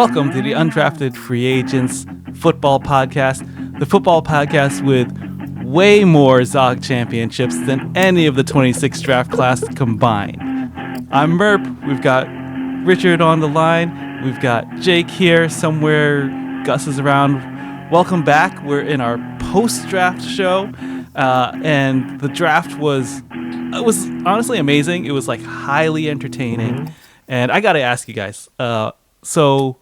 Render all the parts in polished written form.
Welcome to the Undrafted Free Agents Football Podcast, the football podcast with way more Zog championships than any of the 26 draft class combined. I'm Merp. We've got Richard on the line. We've got Jake here somewhere. Gus is around. Welcome back. We're in our post-draft show, and the draft was honestly amazing. It was like highly entertaining, and I got to ask you guys. So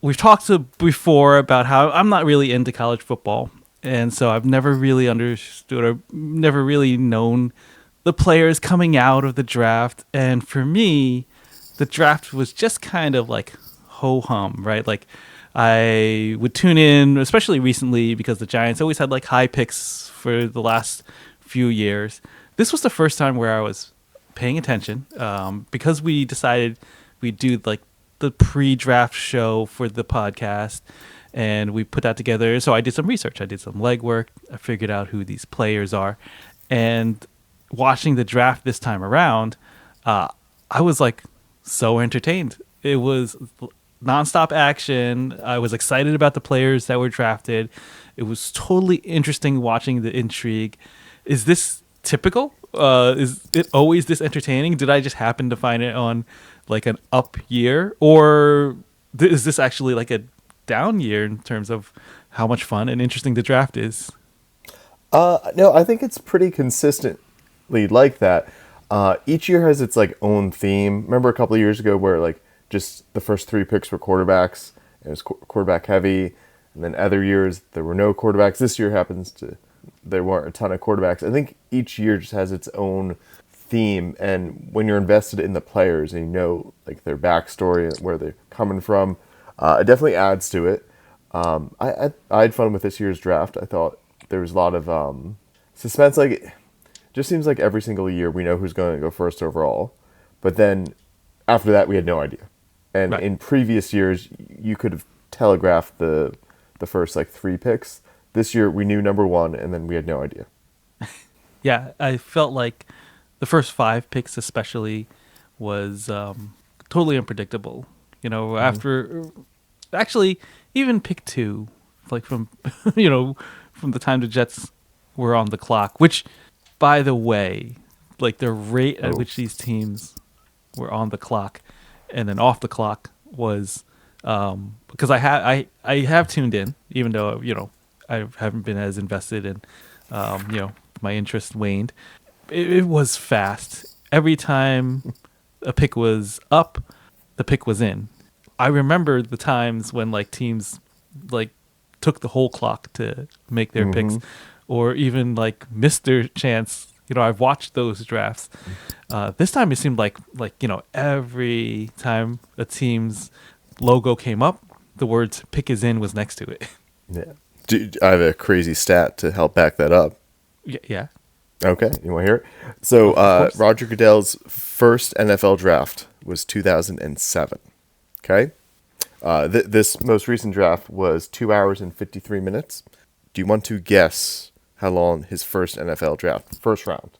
we've talked before about how I'm not really into college football, and so I've never really understood or never really known the players coming out of the draft. And for me, the draft was just kind of like ho-hum, right? Like I would tune in, especially recently, because the Giants always had like high picks for the last few years. This was the first time where I was paying attention, because we decided we'd do like the pre-draft show for the podcast, and we put that together. So I did some research. I did some legwork. I figured out who these players are. And watching the draft this time around, I was like so entertained. It was nonstop action. I was excited about the players that were drafted. It was totally interesting watching the intrigue. Is this typical? Is it always this entertaining? Did I just happen to find it on like an up year, or is this actually like a down year in terms of how much fun and interesting the draft is? No, I think it's pretty consistently like that. Each year has its like own theme. Remember a couple of years ago where like just the first 3 picks were quarterbacks, and it was quarterback heavy, and then other years there were no quarterbacks. This year there weren't a ton of quarterbacks. I think each year just has its own theme, and when you're invested in the players and you know like their backstory and where they're coming from, it definitely adds to it. I had fun with this year's draft. I thought there was a lot of suspense. Like it just seems like every single year we know who's going to go first overall, but then after that we had no idea. And right. In previous years you could have telegraphed the first like 3 picks. This year we knew number 1, and then we had no idea. Yeah, I felt like the first 5 picks especially was totally unpredictable. You know, after actually even pick 2, like from from the time the Jets were on the clock, which by the way, like the rate at which these teams were on the clock and then off the clock was because I have tuned in, even though I haven't been as invested, and my interest waned. It was fast. Every time a pick was up, the pick was in. I remember the times when like teams like took the whole clock to make their picks, or even like missed their chance. I've watched those drafts. This time it seemed like every time a team's logo came up, the words "pick is in" was next to it. Yeah. I have a crazy stat to help back that up. Yeah. Okay, you want to hear it? So Roger Goodell's first NFL draft was 2007. Okay? This most recent draft was 2 hours and 53 minutes. Do you want to guess how long his first NFL draft, first round,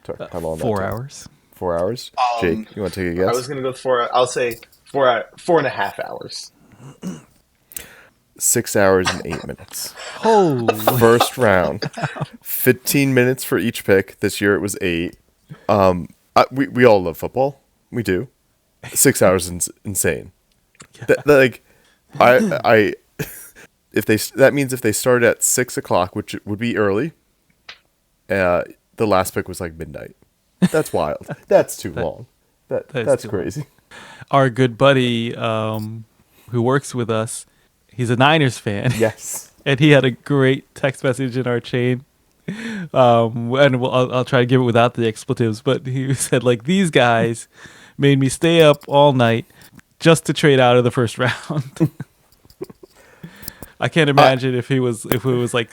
took? How long? 4 hours. 4 hours? Jake, you want to take a guess? I was going to go for, I'll say 4.5 hours. 6 hours and 8 minutes. Holy. First round. 15 minutes for each pick. This year it was 8. We all love football. We do. 6 hours is insane. I that means if they started at 6 o'clock, which would be early, the last pick was like midnight. That's wild. That's too long. That's crazy. Long. Our good buddy who works with us, he's a Niners fan. Yes. And he had a great text message in our chain. And I'll try to give it without the expletives, but he said like, these guys made me stay up all night just to trade out of the first round. I can't imagine if it was like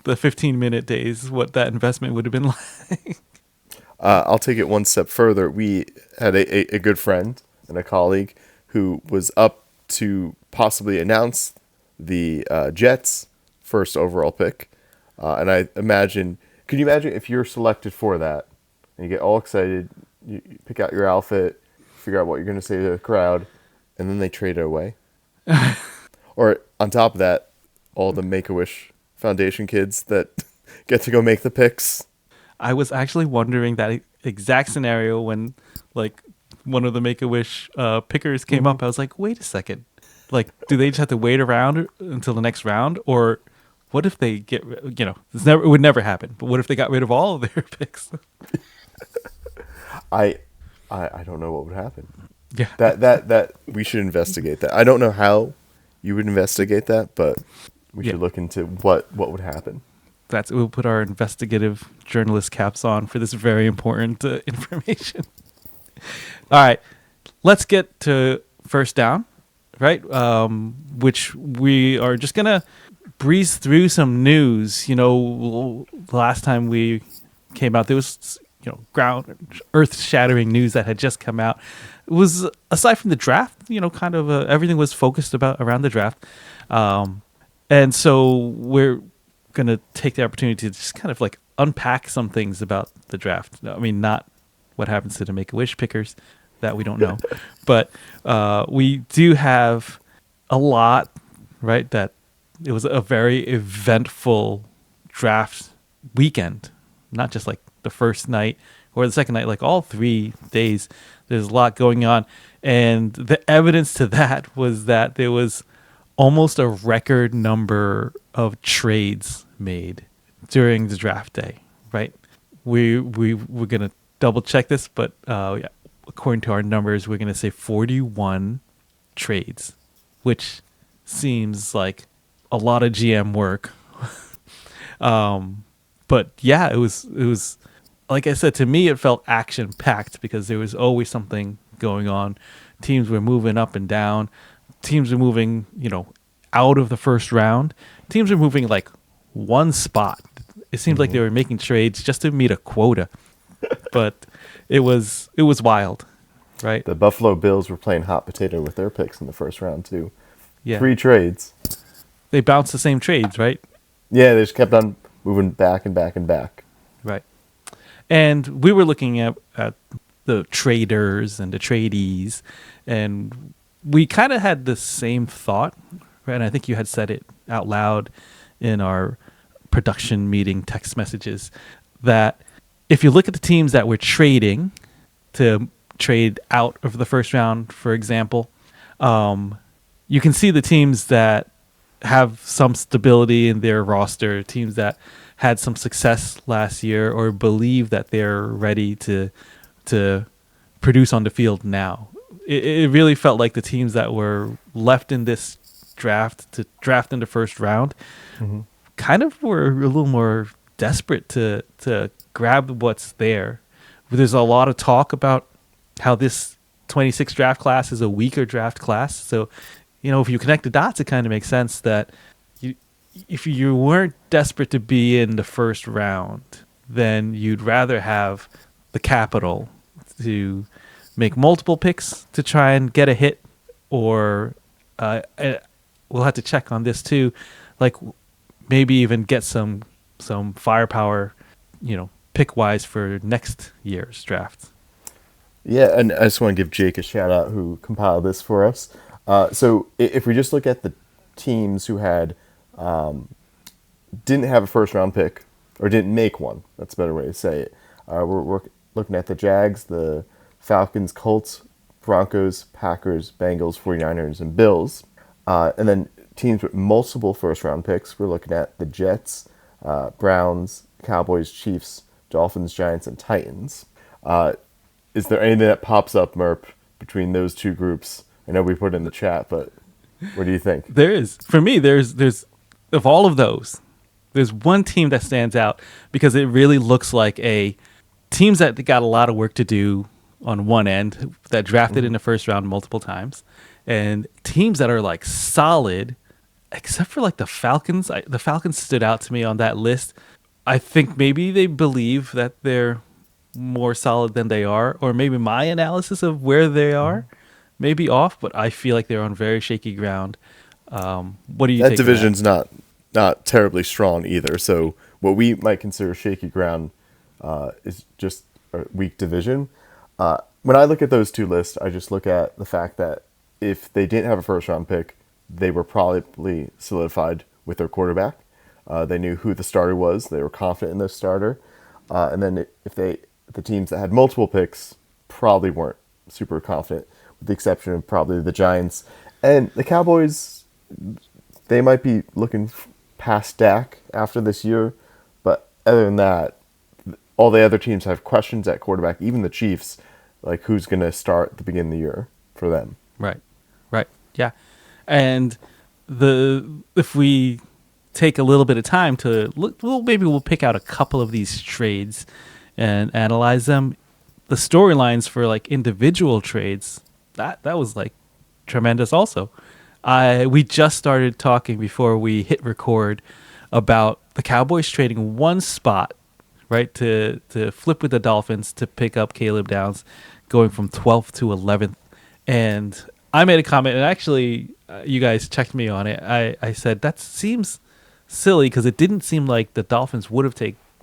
the 15-minute days, what that investment would have been like. I'll take it one step further. We had a good friend and a colleague who was up to possibly announce the Jets' first overall pick. And could you imagine if you're selected for that and you get all excited, you pick out your outfit, figure out what you're going to say to the crowd, and then they trade it away? Or on top of that, all the Make-A-Wish Foundation kids that get to go make the picks. I was actually wondering that exact scenario when, like, one of the Make-A-Wish pickers came up. I was like, wait a second. Like, do they just have to wait around until the next round? Or what if they get, it would never happen. But what if they got rid of all of their picks? I don't know what would happen. Yeah. That we should investigate that. I don't know how you would investigate that, but we should look into what would happen. We'll put our investigative journalist caps on for this very important information. All right, let's get to first down, right? Which we are just gonna breeze through some news. You know, the last time we came out, there was earth-shattering news that had just come out. It was, aside from the draft, kind of everything was focused around the draft, and so we're gonna take the opportunity to just kind of like unpack some things about the draft. I mean, not what happens to the Make-A-Wish pickers, that we don't know, but we do have a lot, right? That it was a very eventful draft weekend, not just like the first night or the second night, like all 3 days. There's a lot going on, and the evidence to that was that there was almost a record number of trades made during the draft day, right? We're gonna double check this, but according to our numbers, we're gonna say 41 trades, which seems like a lot of GM work. But yeah, it was like I said, to me it felt action packed because there was always something going on. Teams were moving up and down. Teams were moving, out of the first round. Teams were moving like one spot. It seemed like they were making trades just to meet a quota. But it was wild, right? The Buffalo Bills were playing hot potato with their picks in the first round too. Yeah. 3 trades. They bounced the same trades, right? Yeah, they just kept on moving back and back and back. Right. And we were looking at the traders and the tradies, and we kind of had the same thought, right? And I think you had said it out loud in our production meeting text messages that if you look at the teams that were trading to trade out of the first round, for example, you can see the teams that have some stability in their roster, teams that had some success last year or believe that they're ready to produce on the field now. It really felt like the teams that were left in this draft to draft in the first round kind of were a little more desperate to grab what's there. There's a lot of talk about how this 26 draft class is a weaker draft class. So, if you connect the dots, it kind of makes sense that if you weren't desperate to be in the first round, then you'd rather have the capital to make multiple picks to try and get a hit, or we'll have to check on this too, like maybe even get some firepower, pick wise for next year's draft. Yeah, and I just want to give Jake a shout out who compiled this for us. So if we just look at the teams who had didn't have a first round pick or didn't make one, that's a better way to say it. We're looking at the Jags, the Falcons, Colts, Broncos, Packers, Bengals, 49ers, and Bills. And then teams with multiple first round picks, we're looking at the Jets, Browns, Cowboys, Chiefs, Dolphins, Giants, and Titans. Is there anything that pops up, Merp, between those two groups? I know we put it in the chat, but what do you think? There is. For me, there's of all of those, there's one team that stands out because it really looks like teams that got a lot of work to do on one end, that drafted in the first round multiple times, and teams that are like solid, except for like the Falcons. The Falcons stood out to me on that list. I think maybe they believe that they're more solid than they are, or maybe my analysis of where they are may be off, but I feel like they're on very shaky ground. What do you think? That division's not terribly strong either. So what we might consider shaky ground is just a weak division. When I look at those two lists, I just look at the fact that if they didn't have a first round pick, they were probably solidified with their quarterback. They knew who the starter was. They were confident in their starter. And then the teams that had multiple picks probably weren't super confident, with the exception of probably the Giants. And the Cowboys, they might be looking past Dak after this year. But other than that, all the other teams have questions at quarterback, even the Chiefs, like who's going to start at the beginning of the year for them. Right. Yeah. And if we take a little bit of time to look, well, maybe we'll pick out a couple of these trades and analyze them. The storylines for like individual trades, that was like tremendous also. We just started talking before we hit record about the Cowboys trading one spot, right, to flip with the Dolphins to pick up Caleb Downs, going from 12th to 11th. And I made a comment, and actually you guys checked me on it. I said that seems silly because it didn't seem like the Dolphins would have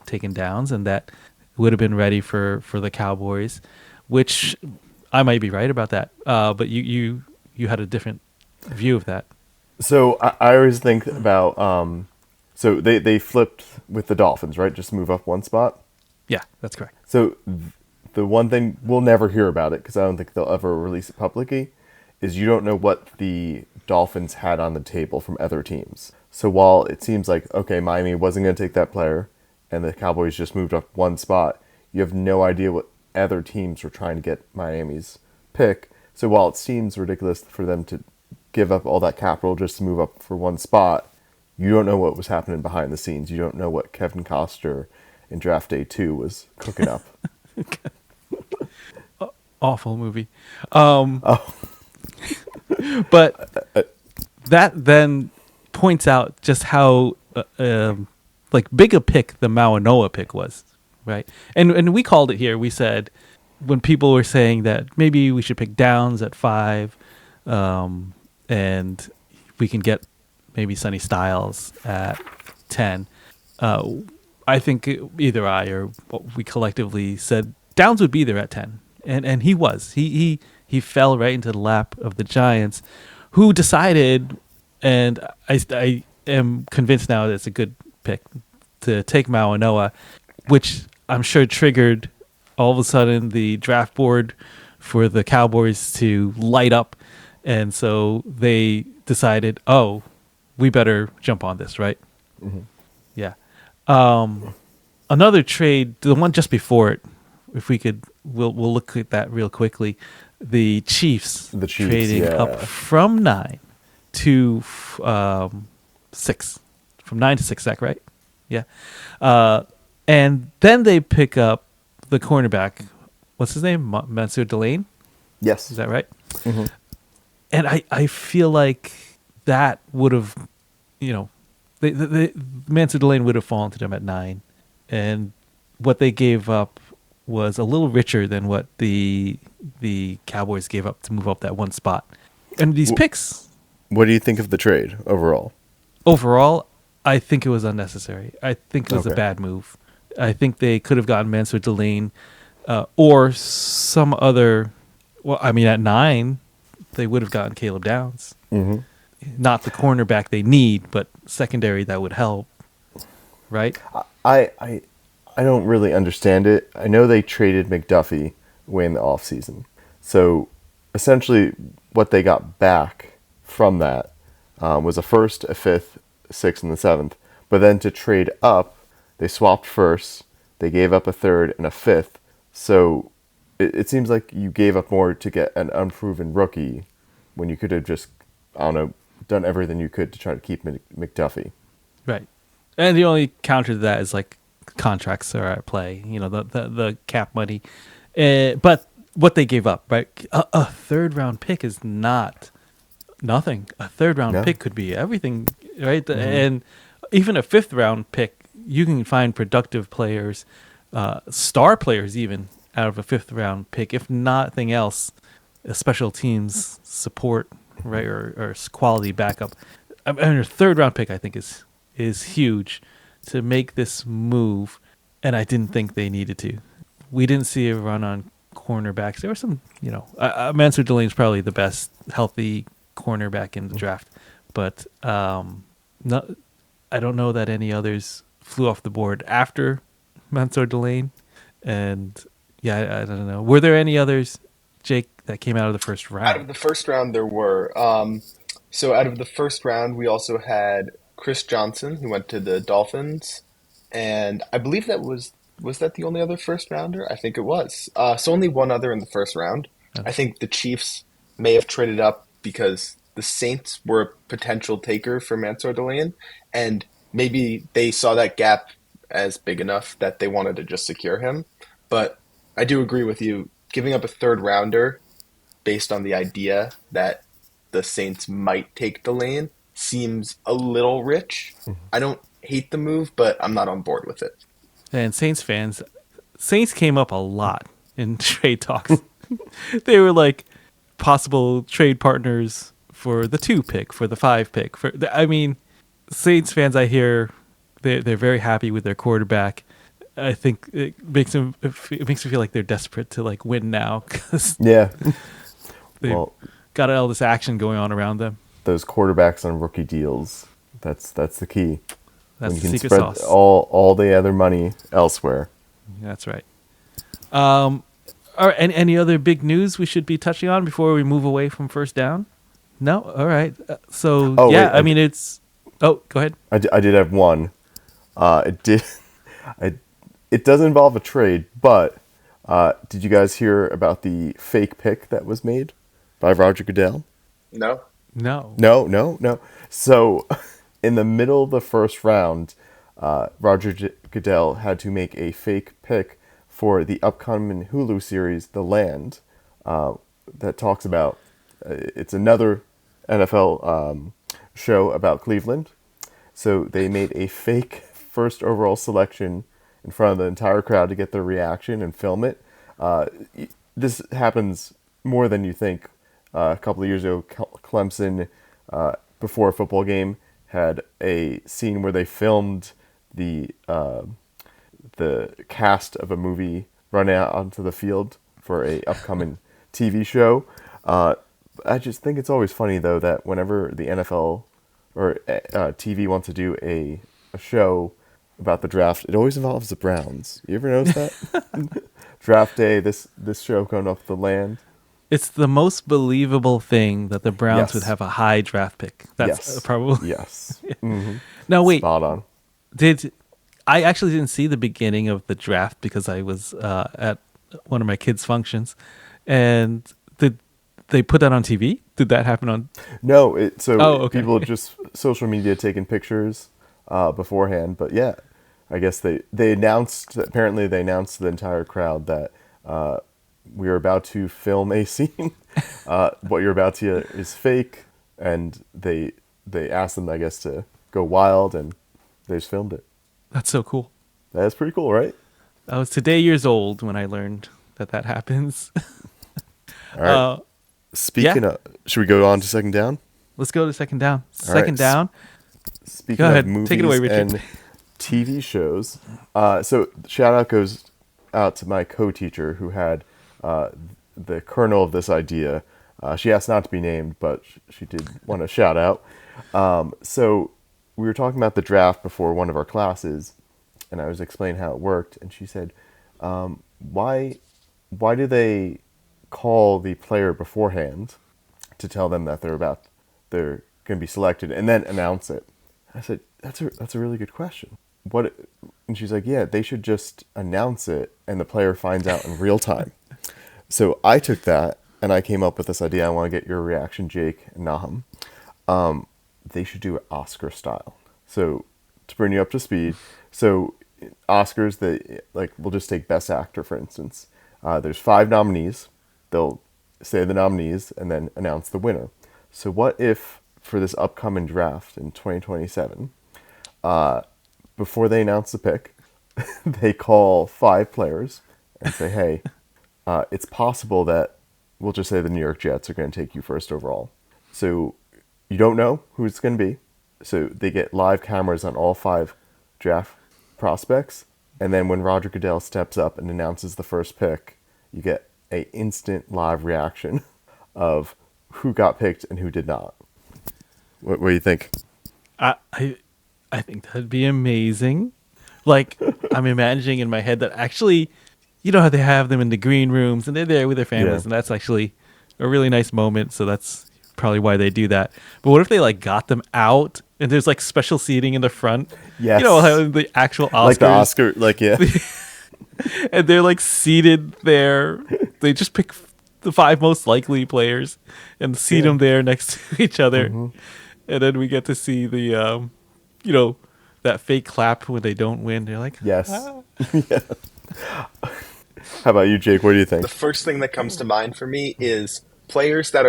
taken Downs and that would have been ready for the Cowboys, which I might be right about that. But you had a different view of that. So I always think about so they flipped with the Dolphins, right? Just move up one spot. Yeah, that's correct. So the one thing we'll never hear about it because I don't think they'll ever release it publicly is you don't know what the Dolphins had on the table from other teams. So while it seems like, okay, Miami wasn't going to take that player and the Cowboys just moved up one spot, you have no idea what other teams were trying to get Miami's pick. So while it seems ridiculous for them to give up all that capital just to move up for one spot, you don't know what was happening behind the scenes. You don't know what Kevin Costner in Draft Day 2 was cooking up. Awful movie. But that then points out just how like big a pick the Mauanoa pick was, right? And we called it here. We said when people were saying that maybe we should pick Downs at 5, and we can get maybe Sonny Styles at 10. I think either I or what we collectively said Downs would be there at 10, and he was. He fell right into the lap of the Giants, who decided, and I am convinced now that it's a good pick to take Mauanoa, which I'm sure triggered all of a sudden the draft board for the Cowboys to light up, and so they decided, oh, we better jump on this, right? Mm-hmm. Yeah. Another trade, the one just before it, if we could, we'll look at that real quickly. The Chiefs trading up from 9 to 6, from 9 to 6, Zach, right? Yeah. And then they pick up the cornerback. What's his name? Mansour Delane? Yes. Is that right? Mm-hmm. And I feel like that would have, the Mansour Delane would have fallen to them at 9. And what they gave up was a little richer than what the Cowboys gave up to move up that one spot. And these picks... What do you think of the trade overall? Overall, I think it was unnecessary. I think it was a bad move. I think they could have gotten Mansour Delane or some other... Well, I mean, at 9, they would have gotten Caleb Downs. Mm-hmm. Not the cornerback they need, but secondary that would help. Right? I don't really understand it. I know they traded McDuffie away in the offseason. So essentially what they got back from that was a first, a fifth, a sixth, and the 7th. But then to trade up, they swapped first, they gave up a third and a fifth. So it seems like you gave up more to get an unproven rookie when you could have just, I don't know, done everything you could to try to keep McDuffie. Right. And the only counter to that is like contracts are at play, the cap money. But what they gave up, right? A third round pick is not nothing. A third round pick could be everything, right? Mm-hmm. And even a fifth round pick, you can find productive players, star players even, out of a fifth round pick. If nothing else, a special teams support, right, or quality backup. I mean, a third round pick, I think, is huge to make this move, and I didn't think they needed to. We didn't see a run on cornerbacks. There were some, Mansour Delane is probably the best healthy cornerback in the draft, but no, I don't know that any others flew off the board after Mansour Delane. And yeah, I don't know. Were there any others, Jake, that came out of the first Out of round? the first round, there were. So out of the first round, we also had Chris Johnson, who went to the Dolphins, and I believe was that the only other first rounder? I think it was. So only one other in the first round. Uh, I think the Chiefs may have traded up because the Saints were a potential taker for Mansour Deline, and maybe they saw that gap as big enough that they wanted to just secure him. But I do agree with you. Giving up a third rounder based on the idea that the Saints might take Delane seems a little rich. I don't hate the move, but I'm not on board with it. And Saints came up a lot in trade talks. They were like possible trade partners for the 2 pick, for the 5 pick. I mean, Saints fans, I hear they're very happy with their quarterback. I think it makes me feel like they're desperate to like win now because Yeah. they've Well, got all this action going on around them. those quarterbacks on rookie deals. That's the key. That's When you the can secret spread sauce. all the other money elsewhere. That's right. All right, any other big news we should be touching on before we move away from first down? No? All right. So, Oh, yeah, wait, I mean, it's... Oh, go ahead. I did have one. It did. It does involve a trade, but did you guys hear about the fake pick that was made by Roger Goodell? No? No. No. So, in the middle of the first round, Goodell had to make a fake pick for the upcoming Hulu series, The Land, that talks about it's another NFL show about Cleveland. So they made a fake first overall selection in front of the entire crowd to get their reaction and film it. This happens more than you think. A couple of years ago, Clemson, before a football game, had a scene where they filmed the cast of a movie running out onto the field for a upcoming TV show. I just think it's always funny though that whenever the NFL or TV wants to do a show about the draft, it always involves the Browns. You ever notice that? Draft day, this show coming off the land. It's the most believable thing that the Browns Yes. would have a high draft pick. That's Yes. probably... Yes. Now, wait. Spot on. I actually didn't see the beginning of the draft because I was at one of my kids' functions. And did they put that on TV? Did that happen on... No, Oh, okay. people just social media taking pictures beforehand. But yeah, I guess they announced, apparently they announced to the entire crowd that we are about to film a scene. What you're about to is fake. And they asked them, I guess, to go wild, and they just filmed it. That's so cool. That's pretty cool, right? I was today years old when I learned that happens. All right. Speaking of, should we go on to second down? Let's go to second down. All right. Second down. Speaking Go of ahead. movies Take it away, Richard. and TV shows, so shout out goes out to my co-teacher who had the kernel of this idea. She asked not to be named, but she did want a shout out. So we were talking about the draft before one of our classes, and I was explaining how it worked, and she said, why do they call the player beforehand to tell them that they're going to be selected and then announce it? I said, that's a really good question. And she's like, yeah, they should just announce it and the player finds out in real time. So I took that and I came up with this idea. I want to get your reaction, Jake and Nahum. They should do it Oscar style. So to bring you up to speed, so Oscars, we'll just take Best Actor, for instance. There's 5 nominees. They'll say the nominees and then announce the winner. So what if for this upcoming draft in 2027, before they announce the pick, they call 5 players and say, hey, it's possible that we'll just say the New York Jets are going to take you first overall. So you don't know who it's going to be. So they get live cameras on all 5 draft prospects. And then when Roger Goodell steps up and announces the first pick, you get an instant live reaction of who got picked and who did not. What do you think? I think that'd be amazing. Like, I'm imagining in my head that actually, you know how they have them in the green rooms and they're there with their families, Yeah. and that's actually a really nice moment. So that's probably why they do that. But what if they like got them out and there's like special seating in the front? Yes. You know how the actual Oscars, Like the Oscar, like yeah, and they're like seated there. They just pick the 5 most likely players and seat Yeah. them there next to each other, Mm-hmm. and then we get to see the, you know, that fake clap when they don't win. They're like, yes. "Ah." How about you, Jake? What do you think? The first thing that comes to mind for me is players that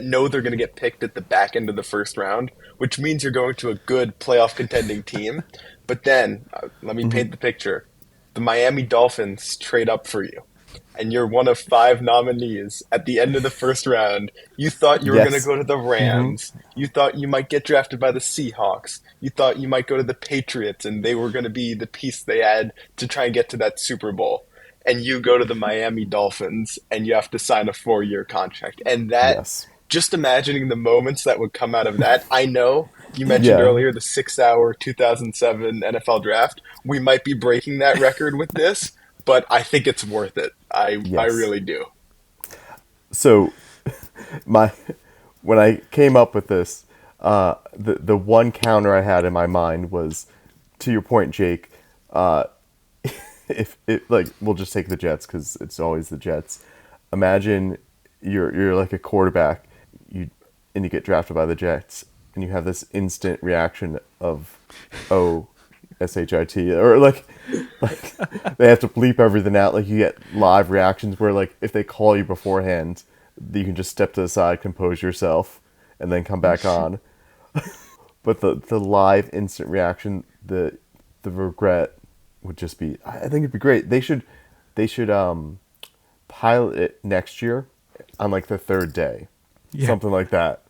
know they're going to get picked at the back end of the first round, which means you're going to a good playoff contending team. But then, let me paint the picture. The Miami Dolphins trade up for you, and you're one of 5 nominees at the end of the first round. You thought you were Yes. going to go to the Rams. You thought you might get drafted by the Seahawks. You thought you might go to the Patriots, and they were going to be the piece they had to try and get to that Super Bowl. And you go to the Miami Dolphins, and you have to sign a 4-year contract. And that, Yes. just imagining the moments that would come out of that, I know you mentioned Yeah. earlier the 6-hour 2007 NFL draft. We might be breaking that record with this, but I think it's worth it. I Yes. really do. So, when I came up with this, the one counter I had in my mind was, to your point, Jake. If it like we'll just take the Jets because it's always the Jets. Imagine you're like a quarterback, and you get drafted by the Jets, and you have this instant reaction of SHIT, or like they have to bleep everything out. Like you get live reactions where like if they call you beforehand, you can just step to the side, compose yourself, and then come back on. But the live instant reaction, the regret would just be. I think it'd be great. They should pilot it next year on like the 3rd day, Yeah. something like that,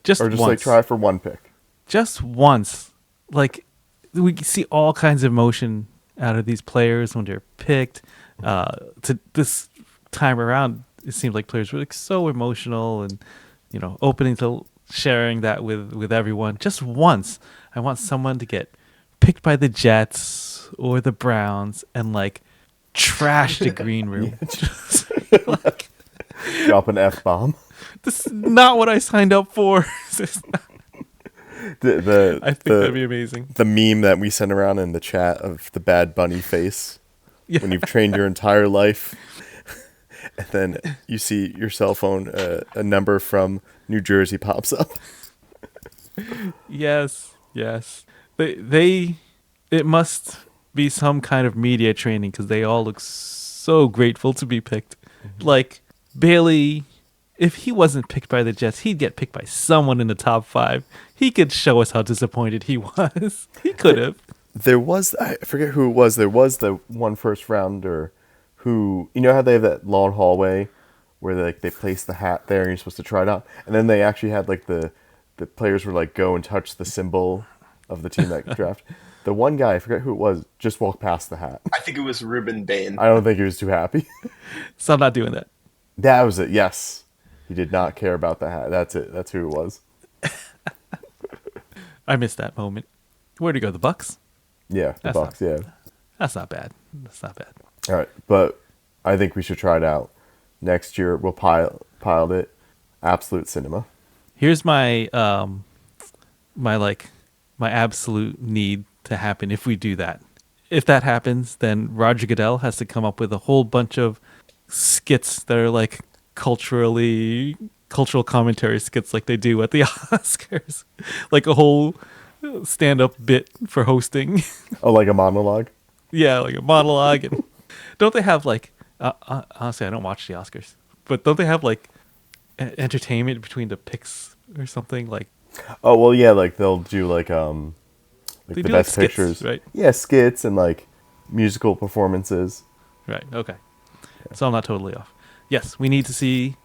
Just or just once. like try for one pick. Just once. Like, we see all kinds of emotion out of these players when they're picked. To this time around, it seems like players were like so emotional and, you know, opening to sharing that with everyone. Just once, I want someone to get picked by the Jets or the Browns and like trash the green room. Just, like, Drop an F-bomb. this is not what I signed up for. This is not- I think that'd be amazing. The meme that we sent around in the chat of the Bad Bunny face Yeah. when you've trained your entire life, and then you see your cell phone, a number from New Jersey pops up. Yes. It must be some kind of media training because they all look so grateful to be picked. Like Bailey, if he wasn't picked by the Jets, he'd get picked by someone in the top 5. He could show us how disappointed he was. He could have. There was, I forget who it was. There was the one first rounder who, you know how they have that long hallway where they place the hat there and you're supposed to try it on, and then they actually had like the players were like go and touch the symbol of the team that draft. The one guy, I forget who it was, just walked past the hat. I think it was Ruben Bain. I don't think he was too happy. So I'm not doing that. That was it. Yes, he did not care about the hat. That's it. That's who it was. I missed that moment. Where'd he go? The Bucks? Yeah, the That's Bucks. Yeah. That's not bad. That's not bad. All right, but I think we should try it out next year. We'll pilot it. Absolute cinema. Here's my my absolute need to happen if we do that. If that happens, then Roger Goodell has to come up with a whole bunch of skits that are like cultural commentary skits like they do at the Oscars. Like a whole stand-up bit for hosting. Oh, like a monologue? Yeah, like a monologue. And don't they have like honestly, I don't watch the Oscars, but don't they have like entertainment between the picks or something? Like Oh, well, yeah, like they'll do like They the do, like, best skits, pictures. right? Yeah, skits and like musical performances. Right. Okay. So I'm not totally off. Yes, we need to see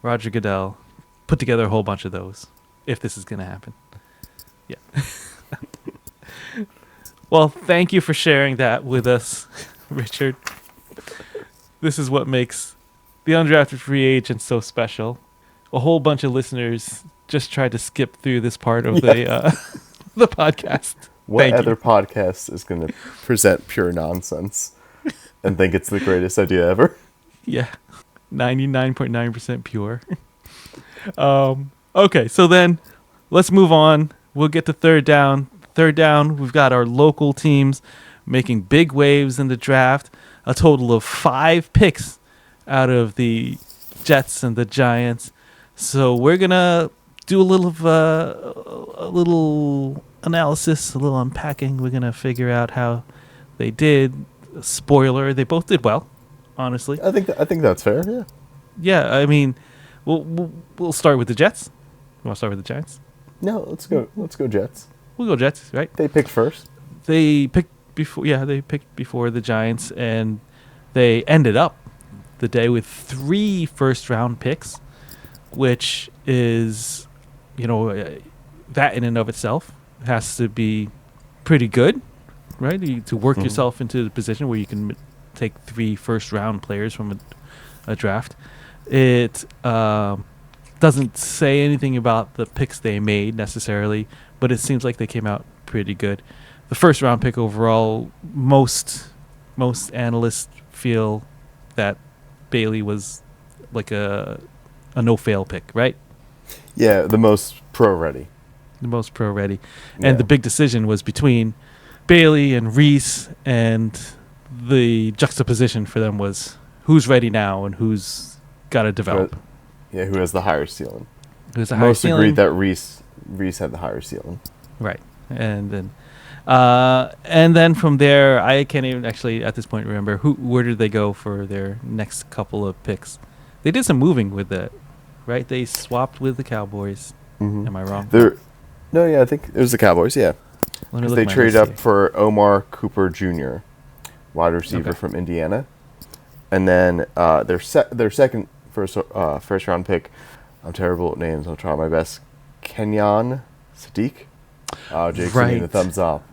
Roger Goodell put together a whole bunch of those if this is going to happen. Yeah. Well, thank you for sharing that with us, Richard. This is what makes the Undrafted Free Agent so special. A whole bunch of listeners just tried to skip through this part of the podcast. What Thank other you. podcast is going to present pure nonsense and think it's the greatest idea ever? Yeah, 99.9% pure. Okay, so then let's move on. We'll get to third down. Third down, we've got our local teams making big waves in the draft. A total of 5 picks out of the Jets and the Giants. So we're gonna do a little analysis, a little unpacking. We're gonna figure out how they did. Spoiler: they both did well. Honestly, I think that's fair. Yeah. yeah. I mean, we'll start with the Jets. You want to start with the Giants? No, let's go. Let's go Jets. We'll go Jets, right? They picked first. They picked before. Yeah, they picked before the Giants, and they ended up the day with 3 first-round picks, which is, that in and of itself has to be pretty good, right? To work yourself into the position where you can take 3 first-round players from a draft. It doesn't say anything about the picks they made necessarily, but it seems like they came out pretty good. The first-round pick overall, most analysts feel that Bailey was like a no-fail pick, right? Yeah, the most pro-ready. The most pro-ready. Yeah. And the big decision was between Bailey and Reese, and the juxtaposition for them was who's ready now and who's got to develop. Yeah, who has the higher ceiling? Who's the higher Most ceiling? agreed that Reese had the higher ceiling. Right. And then from there, I can't even actually at this point remember where did they go for their next couple of picks. They did some moving with that, right? They swapped with the Cowboys. Mm-hmm. Am I wrong? I think it was the Cowboys. Yeah, Let me 'cause look they at my traded list up for Omar Cooper Jr., wide receiver Okay. from Indiana, and then their second first round pick. I'm terrible at names. I'll try my best. Kenyon Sadiq. Jake's giving me the Right. thumbs up.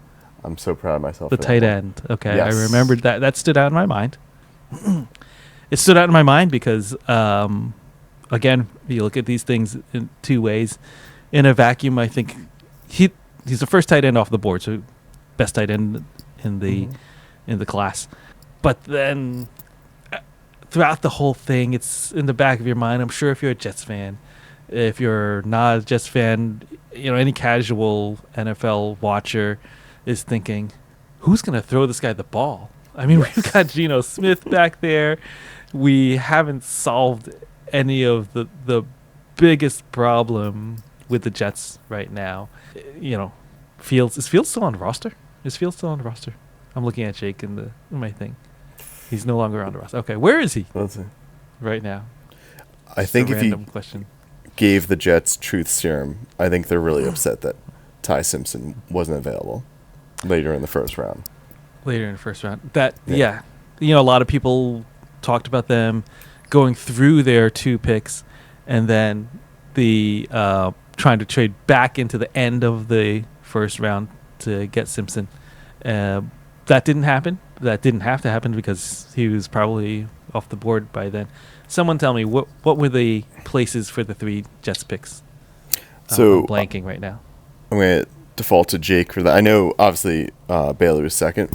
I'm so proud of myself. The for that tight one. end. Okay, Yes. I remembered that. That stood out in my mind. It stood out in my mind because, again, you look at these things in 2 ways. In a vacuum, I think he's the first tight end off the board, so best tight end in the class. But then throughout the whole thing, it's in the back of your mind. I'm sure if you're a Jets fan, if you're not a Jets fan, any casual NFL watcher is thinking, who's going to throw this guy the ball? I mean, we've got Geno Smith back there. We haven't solved any of the biggest problem with the Jets right now. Fields. Is Fields still on the roster? I'm looking at Jake in my thing. He's no longer on the roster. Okay, where is he Let's see. right now? I think It's a if you random question. gave the Jets truth serum, I think they're really upset that Ty Simpson wasn't available later in the first round. Later in the first round. Yeah. A lot of people talked about them going through their 2 picks and then the trying to trade back into the end of the first round to get Simpson. That didn't happen. That didn't have to happen because he was probably off the board by then. Someone tell me what were the places for the 3 Jets picks? So I'm blanking right now. I'm going to default to Jake for that. I know, obviously, Bailey was second.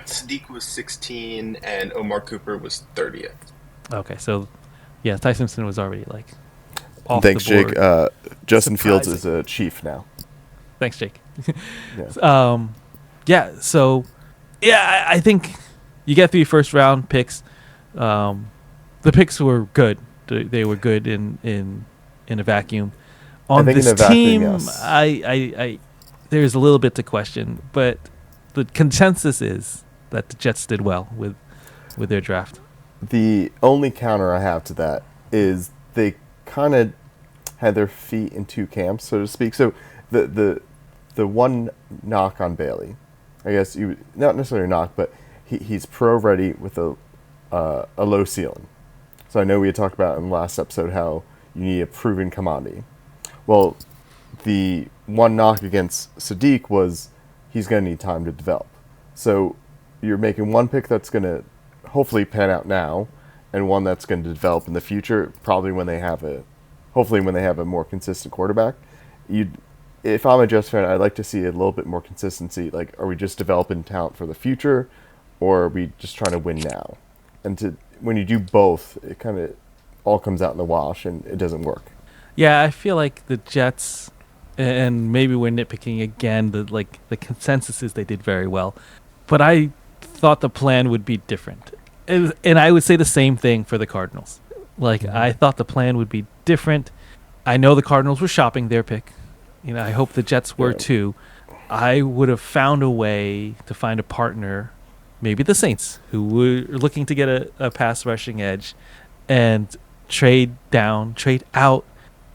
Sadiq was 16 and Omar Cooper was 30th. Okay, so yeah, Ty Simpson was already like off Thanks, the board. Jake. Justin Fields Surprising. is a Chief now. Thanks, Jake. Yeah. So I think you get 3 first round picks. The picks were good. They were good in a vacuum. On think in this a vacuum, team, yes. I there's a little bit to question, but the consensus is that the Jets did well with their draft. The only counter I have to that is they kind of had their feet in 2 camps, so to speak. So the one knock on Bailey, I guess you not necessarily a knock, but he's pro ready with a low ceiling. So I know we had talked about in the last episode how you need a proven commodity. Well, the one knock against Sadiq was he's going to need time to develop. So you're making one pick that's going to hopefully pan out now and one that's going to develop in the future, probably when they have a hopefully when they have a more consistent quarterback, if I'm a Jets fan, I'd like to see a little bit more consistency. Like, are we just developing talent for the future, or are we just trying to win now? And when you do both, it kind of all comes out in the wash, and it doesn't work. Yeah, I feel like the Jets, and maybe we're nitpicking again. The consensus is they did very well, but I thought the plan would be different, and I would say the same thing for the Cardinals. Like, I thought the plan would be different. I know the Cardinals were shopping their pick. I hope the Jets were too. I would have found a way to find a partner, maybe the Saints, who were looking to get a pass rushing edge, and trade down, trade out,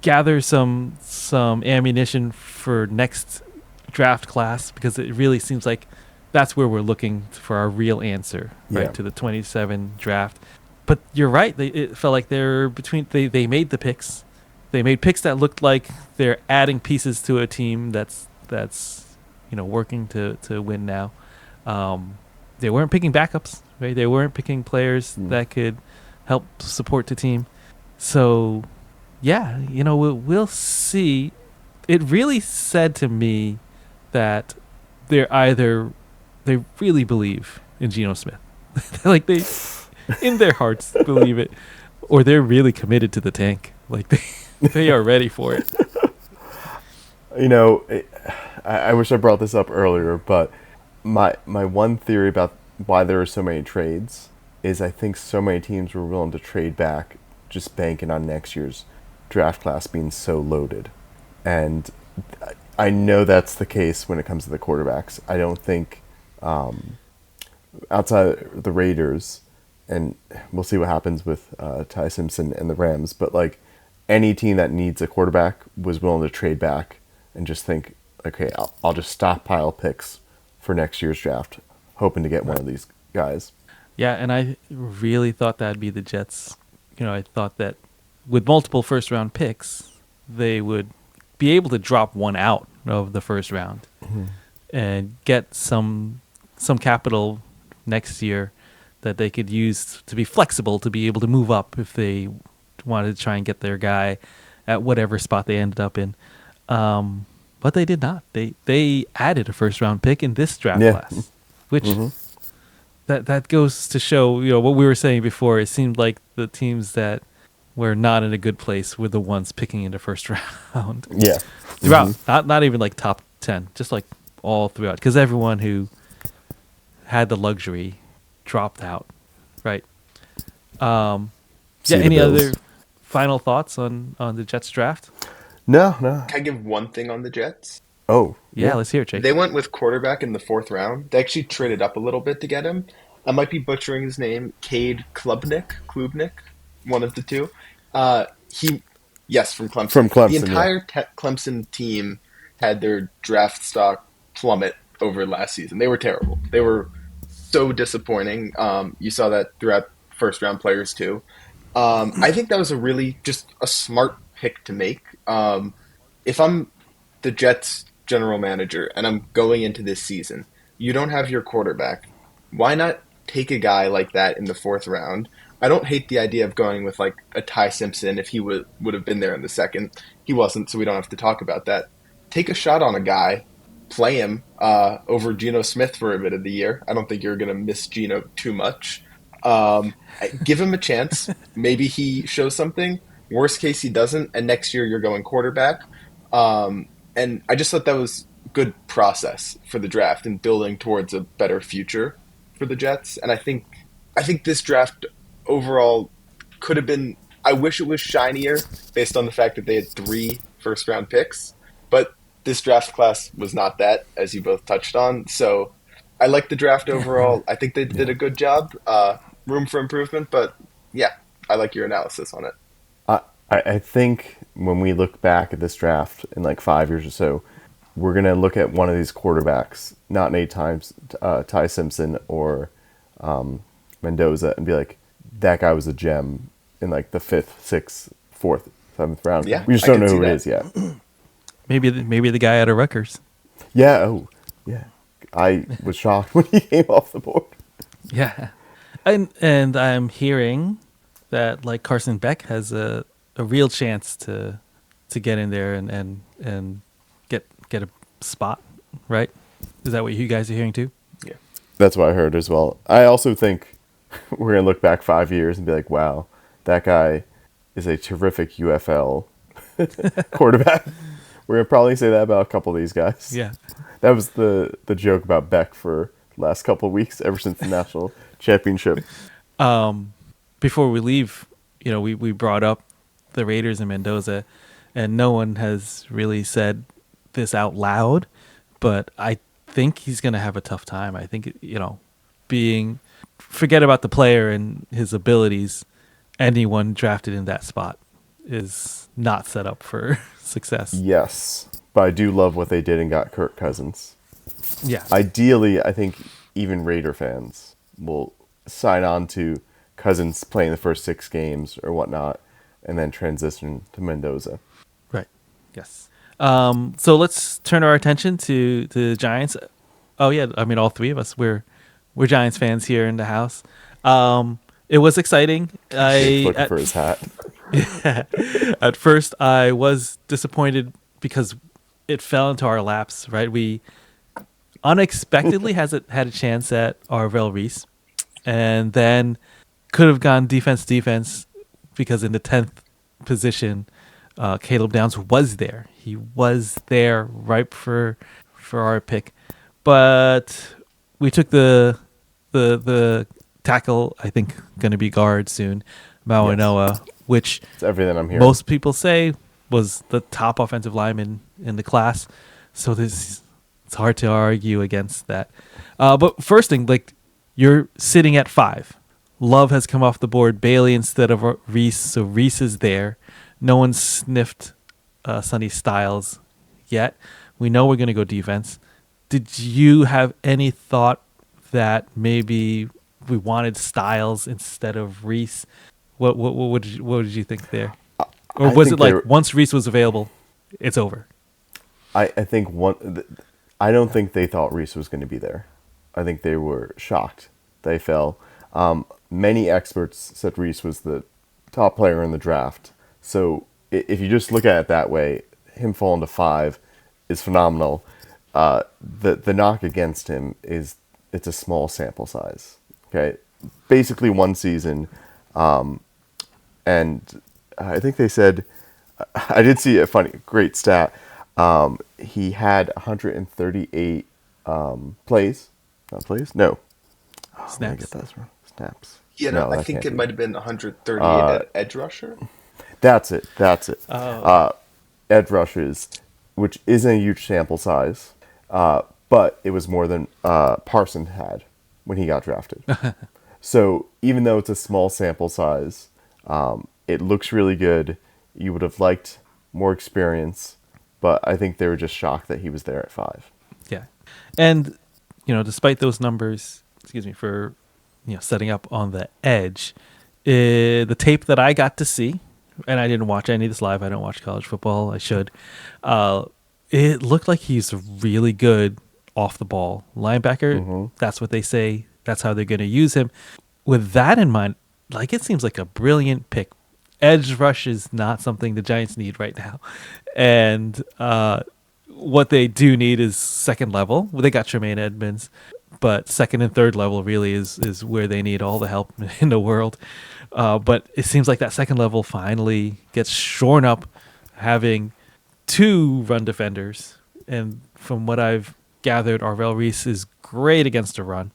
gather some ammunition for next draft class, because it really seems like that's where we're looking for our real answer, right, to the 27 draft. But you're right. It felt like they made the picks. They made picks that looked like they're adding pieces to a team that's working to win now. They weren't picking backups, right? They weren't picking players that could help support the team. So, yeah, we'll see. It really said to me that they really believe in Geno Smith, like they in their hearts believe it, or they're really committed to the tank. Like they are ready for it. I wish I brought this up earlier, but my one theory about why there are so many trades is I think so many teams were willing to trade back just banking on next year's draft class being so loaded. And I know that's the case when it comes to the quarterbacks. I don't think outside the Raiders, and we'll see what happens with Ty Simpson and the Rams, but like any team that needs a quarterback was willing to trade back and just think, okay, I'll just stockpile picks for next year's draft, hoping to get one of these guys. Yeah, and I really thought that'd be the Jets. I thought that with multiple first-round picks, they would be able to drop one out of the first round and get some capital next year that they could use to be flexible, to be able to move up if they wanted to try and get their guy at whatever spot they ended up in. But they did not. They added a first-round pick in this draft class, which that goes to show, what we were saying before. It seemed like the teams that were not in a good place were the ones picking in the first round. Yeah. Throughout. Not even like top 10, just like all throughout. Because everyone who had the luxury dropped out, right? Any other final thoughts on the Jets draft? No. Can I give one thing on the Jets? Oh. Yeah, let's hear it, Jake. They went with quarterback in the 4th round. They actually traded up a little bit to get him. I might be butchering his name. Cade Klubnik, one of the two. From Clemson. From Clemson, the entire Clemson team had their draft stock plummet over last season. They were terrible. They were so disappointing. You saw that throughout first-round players too. I think that was just a smart pick to make. If I'm the Jets general manager and I'm going into this season, you don't have your quarterback. Why not take a guy like that in the 4th round? I don't hate the idea of going with like a Ty Simpson if he would have been there in the 2nd. He wasn't, so we don't have to talk about that. Take a shot on a guy, play him over Geno Smith for a bit of the year. I don't think you're going to miss Geno too much. Give him a chance. Maybe he shows something. Worst case, he doesn't, and next year you're going quarterback. And I just thought that was good process for the draft and building towards a better future for the Jets. And I think this draft overall could have been, I wish it was shinier based on the fact that they had 3 first-round picks. But this draft class was not that, as you both touched on. So I like the draft overall. I think they did a good job. Room for improvement, but yeah, I like your analysis on it. I think when we look back at this draft in like 5 years or so, we're going to look at one of these quarterbacks, not Nate Times, Ty Simpson or Mendoza, and be like, that guy was a gem in like the 5th, 6th, 4th, 7th round. Yeah, we just don't know who it is yet. Maybe the guy out of Rutgers. Yeah. Oh, yeah. I was shocked when he came off the board. Yeah, and I'm hearing that like Carson Beck has a a real chance to get in there and get a spot, right? Is that what you guys are hearing too? Yeah. That's what I heard as well. I also think we're going to look back 5 years and be like, wow, that guy is a terrific UFL quarterback. We're going to probably say that about a couple of these guys. Yeah. That was the joke about Beck for the last couple of weeks, ever since the national championship. Before we leave, we brought up the Raiders in Mendoza, and no one has really said this out loud, but I think he's going to have a tough time. I think, forget about the player and his abilities. Anyone drafted in that spot is not set up for success. Yes, but I do love what they did and got Kirk Cousins. Yeah. Ideally, I think even Raider fans will sign on to Cousins playing the first 6 games or whatnot, and then transition to Mendoza. Right. Yes. So let's turn our attention to the Giants. Oh yeah, I mean all three of us we're Giants fans here in the house. It was exciting. Looking for his hat. Yeah. At first, I was disappointed because it fell into our laps. Right, we unexpectedly had a chance at Arvell Reese, and then could have gone defense because in the 10th position, Caleb Downs was there. He was there ripe for our pick, but we took the tackle. I think going to be guard soon, Mawanoa, which It's everything I'm hearing. most people say was the top offensive lineman in the class. So it's hard to argue against that. But first thing, you're sitting at 5. Love has come off the board. Bailey instead of Reese, so Reese is there. No one sniffed Sonny Styles yet. We know we're going to go defense. Did you have any thought that maybe we wanted Styles instead of Reese? What did you think there? Or I was think it once Reese was available, it's over? I think I don't think they thought Reese was going to be there. I think they were shocked they fell. Many experts said Reese was the top player in the draft. So if you just look at it that way, him falling to 5 is phenomenal. The knock against him is it's a small sample size. Okay, basically one season, and I think they said I did see a great stat. He had 138 plays. Not plays? No. Snaps. Get that wrong. Snaps. Yeah, No, I that think can't it be. might have been 138 at edge rusher. That's it. Oh. Edge rushes, which isn't a huge sample size, but it was more than Parson had when he got drafted. So even though it's a small sample size, it looks really good. You would have liked more experience, but I think they were just shocked that he was there at 5. Yeah. And, despite those numbers, for, setting up on the edge, the tape that I got to see, and I didn't watch any of this live. I don't watch college football. I should. It looked like he's really good off the ball linebacker. Mm-hmm. That's what they say. That's how they're going to use him. With that in mind, it seems like a brilliant pick. Edge rush is not something the Giants need right now. And what they do need is second level. Well, they got Tremaine Edmonds, but second and third level really is where they need all the help in the world. But it seems like that second level finally gets shorn up, having 2 run defenders. And from what I've gathered, Arvell Reese is great against the run.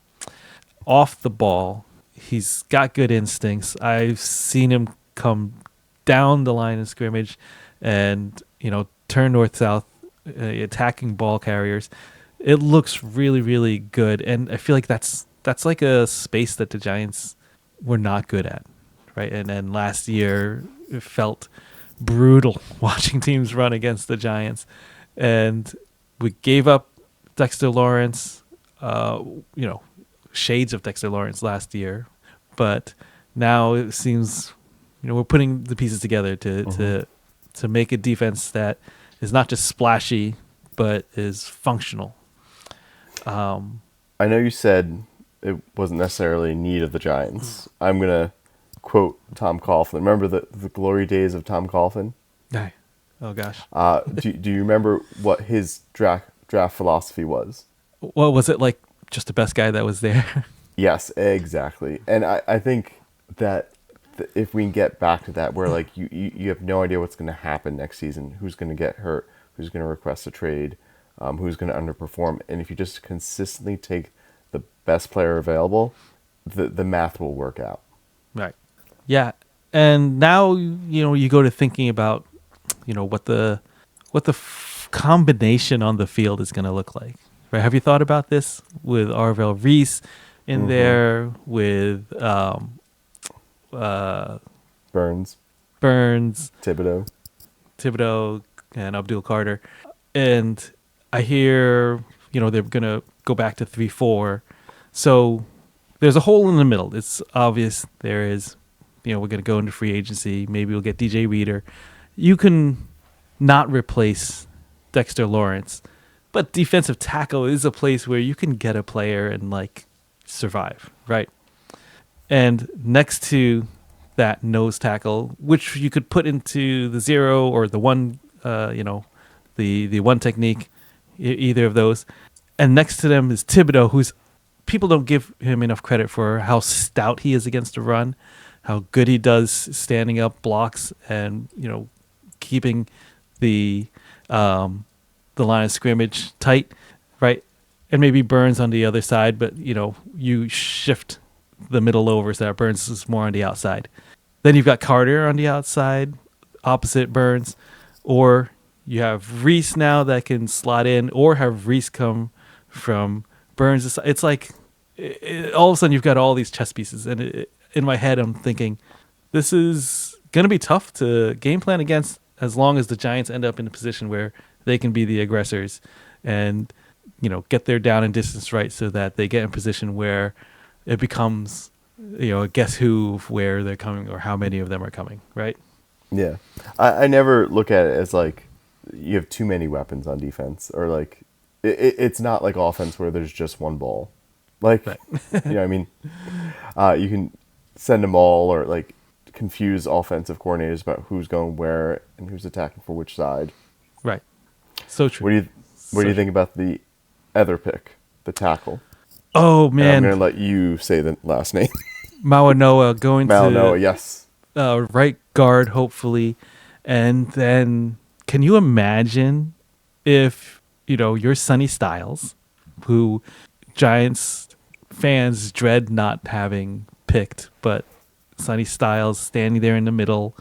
Off the ball, he's got good instincts. I've seen him come down the line in scrimmage and, turn north-south, attacking ball carriers. It looks really, really good. And I feel like that's like a space that the Giants were not good at, right? And last year it felt brutal watching teams run against the Giants. And we gave up Dexter Lawrence, shades of Dexter Lawrence last year. But now it seems, we're putting the pieces together to make a defense that is not just splashy, but is functional. I know you said it wasn't necessarily a need of the Giants. I'm going to quote Tom Coughlin. Remember the glory days of Tom Coughlin? Aye. Oh gosh. Do you remember what his draft philosophy was? Well, was it like just the best guy that was there? Yes, exactly. And I think that if we can get back to that, where like you have no idea what's going to happen next season, who's going to get hurt, who's going to request a trade, who's going to underperform, and if you just consistently take the best player available, the math will work out. Right. Yeah. And now, you go to thinking about, what the combination on the field is going to look like. Right? Have you thought about this with Arvell Reese in there, with Burns, Thibodeau, and Abdul Carter, and I hear they're going to go back to 3-4. So there's a hole in the middle. It's obvious there is. We're going to go into free agency. Maybe we'll get DJ Reader. You can not replace Dexter Lawrence, but defensive tackle is a place where you can get a player and survive, right? And next to that nose tackle, which you could put into the 0 or the 1, the 1 technique, either of those. And next to them is Thibodeau, who's people don't give him enough credit for how stout he is against the run, how good he does standing up blocks and keeping the line of scrimmage tight, right? And maybe Burns on the other side, but you shift the middle over so that Burns is more on the outside. Then you've got Carter on the outside, opposite Burns, or you have Reese now that can slot in, or have Reese come from Burns. It's like all of a sudden you've got all these chess pieces, and in my head I'm thinking this is going to be tough to game plan against as long as the Giants end up in a position where they can be the aggressors and get their down and distance right, so that they get in position where it becomes a guess who of where they're coming or how many of them are coming, right? Yeah, I never look at it as you have too many weapons on defense, or it's not like offense where there's just one ball. Right. I mean, you can send them all, or confuse offensive coordinators about who's going where and who's attacking for which side. Right. So true. What do you think about the other pick, the tackle? Oh man, And I'm going to let you say the last name. Mawanoa going Mawanoa, yes. Right guard, hopefully. And then can you imagine if, you're Sonny Styles, who Giants fans dread not having picked, but Sonny Styles standing there in the middle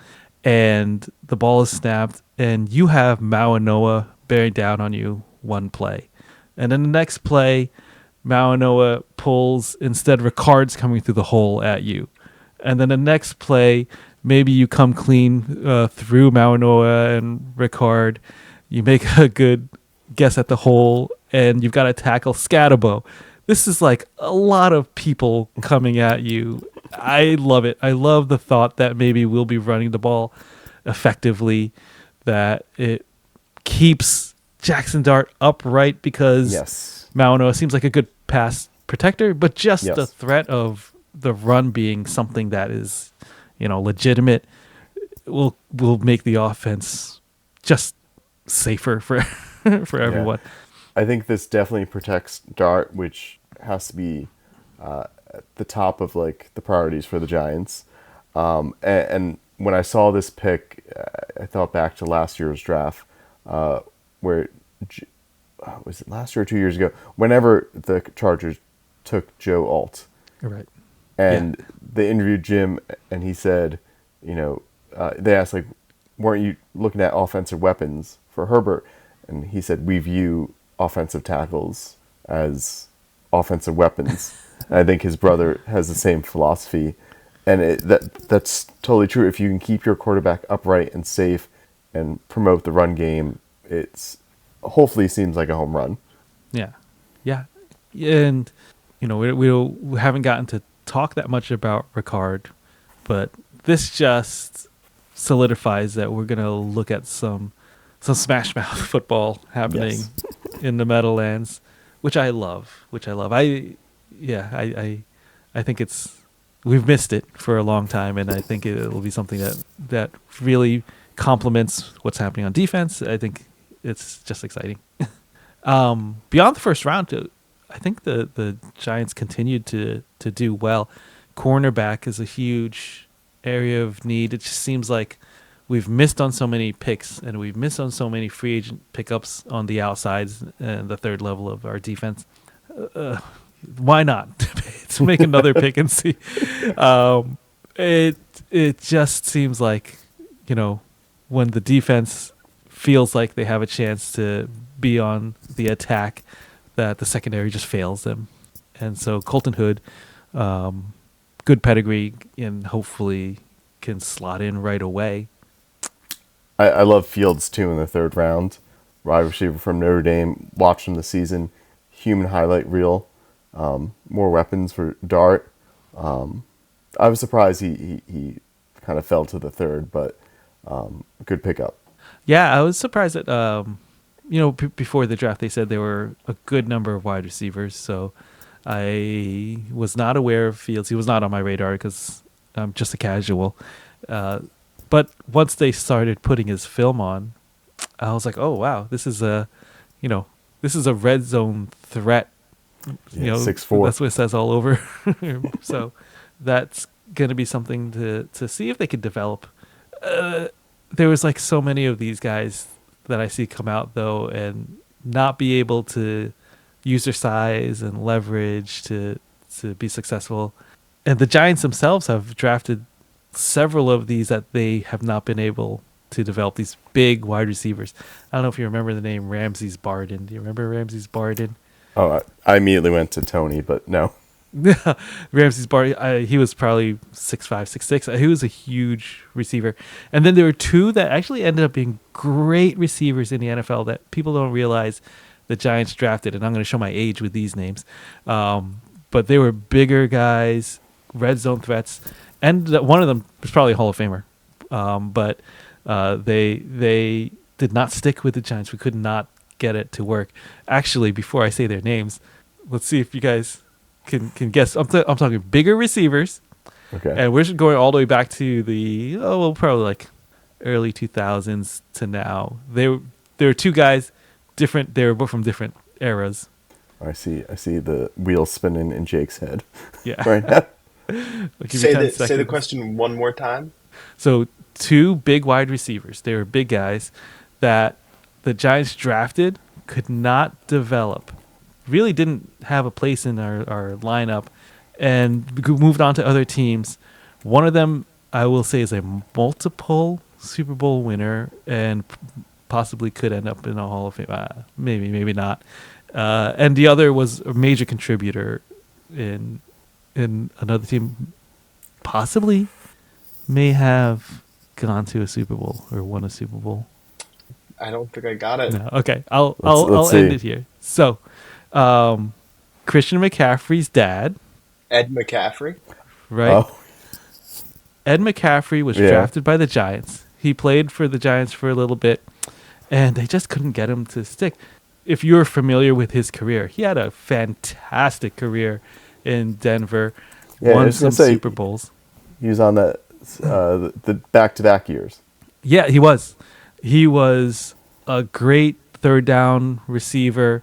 and the ball is snapped and you have Mawanoa bearing down on you one play. And then the next play, Mawanoa pulls, instead Ricard's coming through the hole at you. And then the next play, maybe you come clean through Mawanoa and Ricard. You make a good guess at the hole, and you've got to tackle Scatabo. This is a lot of people coming at you. I love it. I love the thought that maybe we'll be running the ball effectively, that it keeps Jackson Dart upright because Mawanoa seems like a good pass protector, but just the threat of the run being something that is, legitimate will make the offense just safer for everyone. Yeah. I think this definitely protects Dart, which has to be at the top of the priorities for the Giants. And when I saw this pick, I thought back to last year's draft, where was it last year or 2 years ago? Whenever the Chargers took Joe Alt, right? And they interviewed Jim, and he said, they asked weren't you looking at offensive weapons for Herbert? And he said, we view offensive tackles as offensive weapons. And I think his brother has the same philosophy, and that's totally true. If you can keep your quarterback upright and safe and promote the run game, it's hopefully seems like a home run. Yeah. And we haven't gotten to talk that much about Ricard, but this just solidifies that we're gonna look at some smash mouth football happening in the Meadowlands, which I love. I think it's we've missed it for a long time, and I think it will be something that really complements what's happening on defense. I think it's just exciting. Beyond the first round, I think the Giants continued to do well. Cornerback is a huge area of need. It just seems like we've missed on so many picks, and we've missed on so many free agent pickups on the outsides and the third level of our defense. Why not? Let's make another pick and see. It just seems like, when the defense feels like they have a chance to be on the attack, that the secondary just fails them. And so Colton Hood, good pedigree, and hopefully can slot in right away. I love Fields too in the third round. Wide receiver from Notre Dame. Watched him this season. Human highlight reel. More weapons for Dart. I was surprised he kind of fell to the third, but good pickup. Yeah, I was surprised that before the draft they said there were a good number of wide receivers. So I was not aware of Fields. He was not on my radar because I'm just a casual. But once they started putting his film on, I was like, oh wow, this is a red zone threat. 6'4". That's what it says all over. So that's going to be something to see if they could develop. There was like so many of these guys that I see come out though and not be able to use their size and leverage to be successful. And the Giants themselves have drafted several of these that they have not been able to develop, these big wide receivers. I don't know if you remember the name Ramses Barden. Do you remember Ramses Barden? Oh, I immediately went to Tony, but no. Ramses Barden, he was probably 6'5", 6'6". He was a huge receiver. And then there were two that actually ended up being great receivers in the NFL that people don't realize the Giants drafted. And I'm going to show my age with these names. But they were bigger guys, red zone threats. And one of them was probably a Hall of Famer. But they did not stick with the Giants. We could not get it to work. Actually, before I say their names, let's see if you guys can guess. I'm talking bigger receivers. Okay. And we're just going all the way back to the probably like early 2000s to now. There were two guys different. They were both from different eras. I see the wheels spinning in Jake's head. Yeah. Right now. Say the question one more time. So two big wide receivers. They were big guys that the Giants drafted, could not develop, really didn't have a place in our lineup, and moved on to other teams. One of them, I will say, is a multiple Super Bowl winner and possibly could end up in a Hall of Fame. Maybe not. And the other was a major contributor in another team, possibly may have gone to a Super Bowl or won a Super Bowl. I don't think I got it. No, okay, I'll see. end it here. So, Christian McCaffrey's dad, Ed McCaffrey. right? Oh, Ed McCaffrey was drafted by the Giants. He played for the Giants for a little bit, and they just couldn't get him to stick. If you're familiar with his career, he had a fantastic career in Denver, won some Super Bowls. he was on that the back-to-back years. Yeah, he was. He was a great third down receiver.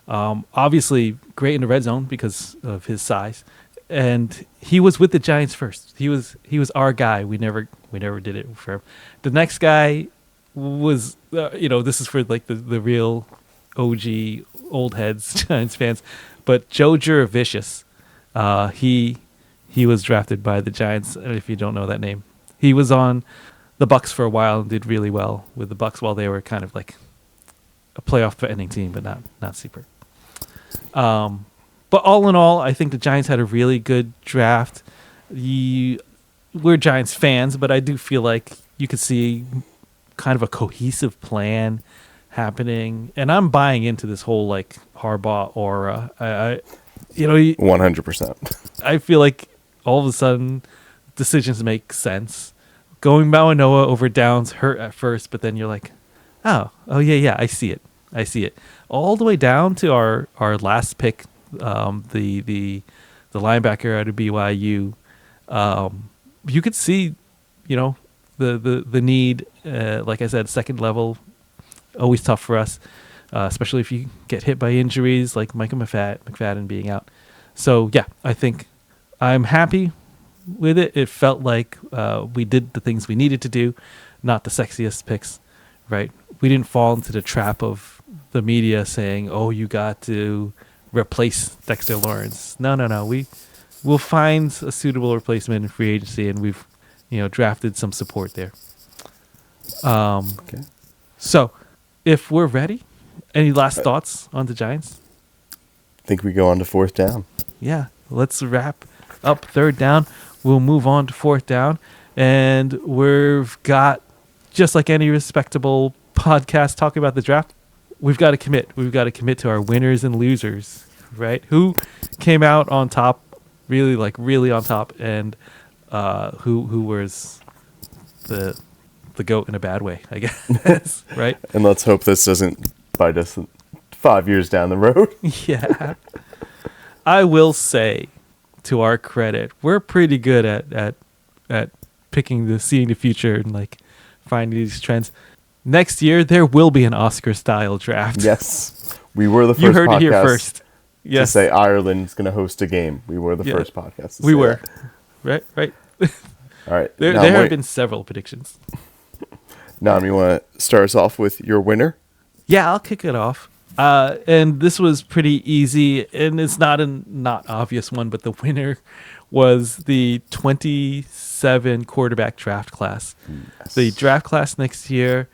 Obviously, great in the red zone because of his size. And he was with the Giants first. He was our guy. We never did it for him. The next guy was, this is for like the real OG old heads Giants fans, but Joe Jurevicius. He was drafted by the Giants. If you don't know that name, he was on the Bucs for a while and did really well with the Bucs while they were kind of like a playoff threatening team, but not super. But all in all, I think the Giants had a really good draft. We're Giants fans, but I do feel like you could see kind of a cohesive plan happening, and I'm buying into this whole like Harbaugh aura. 100%. I feel like all of a sudden decisions make sense. Going Mawanoa over Downs hurt at first, but then you're like, oh yeah, I see it. All the way down to our last pick, the linebacker out of BYU. You could see, the need. Like I said, second level, always tough for us, especially if you get hit by injuries like Micah McFadden being out. So yeah, I think I'm happy with it. It felt like we did the things we needed to do, not the sexiest picks, right? We didn't fall into the trap of the media saying, "Oh, you got to replace Dexter Lawrence." No. We'll find a suitable replacement in free agency, and we've, drafted some support there. Okay. So, if we're ready, any last thoughts on the Giants? I think we go on to fourth down. Yeah, let's wrap up third down. We'll move on to fourth down, and we've got, just like any respectable podcast talking about the draft, we've got to commit. We've got to commit to our winners and losers, right? Who came out on top, really on top, and who was the GOAT in a bad way, I guess, right? And let's hope this doesn't bite us 5 years down the road. Yeah. I will say, to our credit, we're pretty good at picking seeing the future and like finding these trends. Next year there will be an Oscar-style draft. Yes, we were the first. You heard it here podcast first. Yes, to say Ireland's going to host a game. We were the first podcast. To we say were that. right. All right. There Nam, have been several predictions. Nam, you want to start us off with your winner? Yeah, I'll kick it off. And this was pretty easy, and it's not a not obvious one, but the winner was the 27 quarterback draft class. Yes. The draft class next year,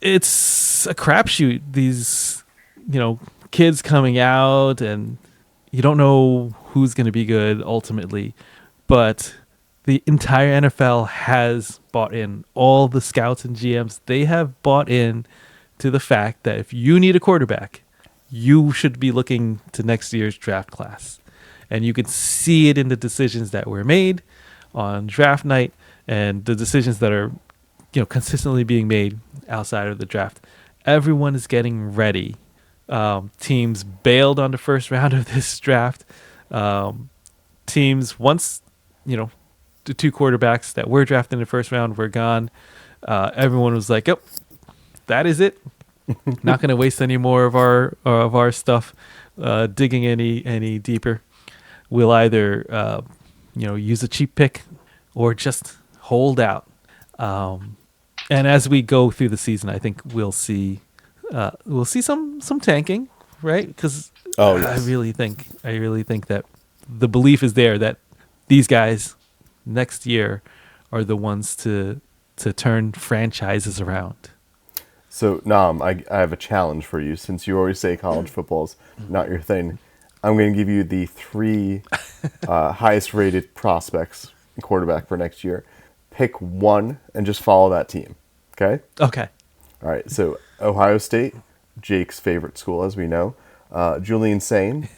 it's a crapshoot. These, kids coming out, and you don't know who's going to be good ultimately, but the entire NFL has bought in. All the scouts and GMs, they have bought in to the fact that if you need a quarterback, you should be looking to next year's draft class. And you can see it in the decisions that were made on draft night and the decisions that are, consistently being made outside of the draft. Everyone is getting ready. Teams bailed on the first round of this draft. Teams, once, the two quarterbacks that were drafted in the first round were gone, everyone was like, "Yep, that is it. Not going to waste any more of our stuff digging any deeper. We'll either use a cheap pick or just hold out." And as we go through the season, I think we'll see some tanking, right? Because yes. I really think that the belief is there that these guys next year are the ones to turn franchises around. So, Nam, I have a challenge for you. Since you always say college football's not your thing, I'm going to give you the 3 highest rated prospects in quarterback for next year. Pick one and just follow that team. Okay? Okay. All right. So, Ohio State, Jake's favorite school, as we know. Julian Sain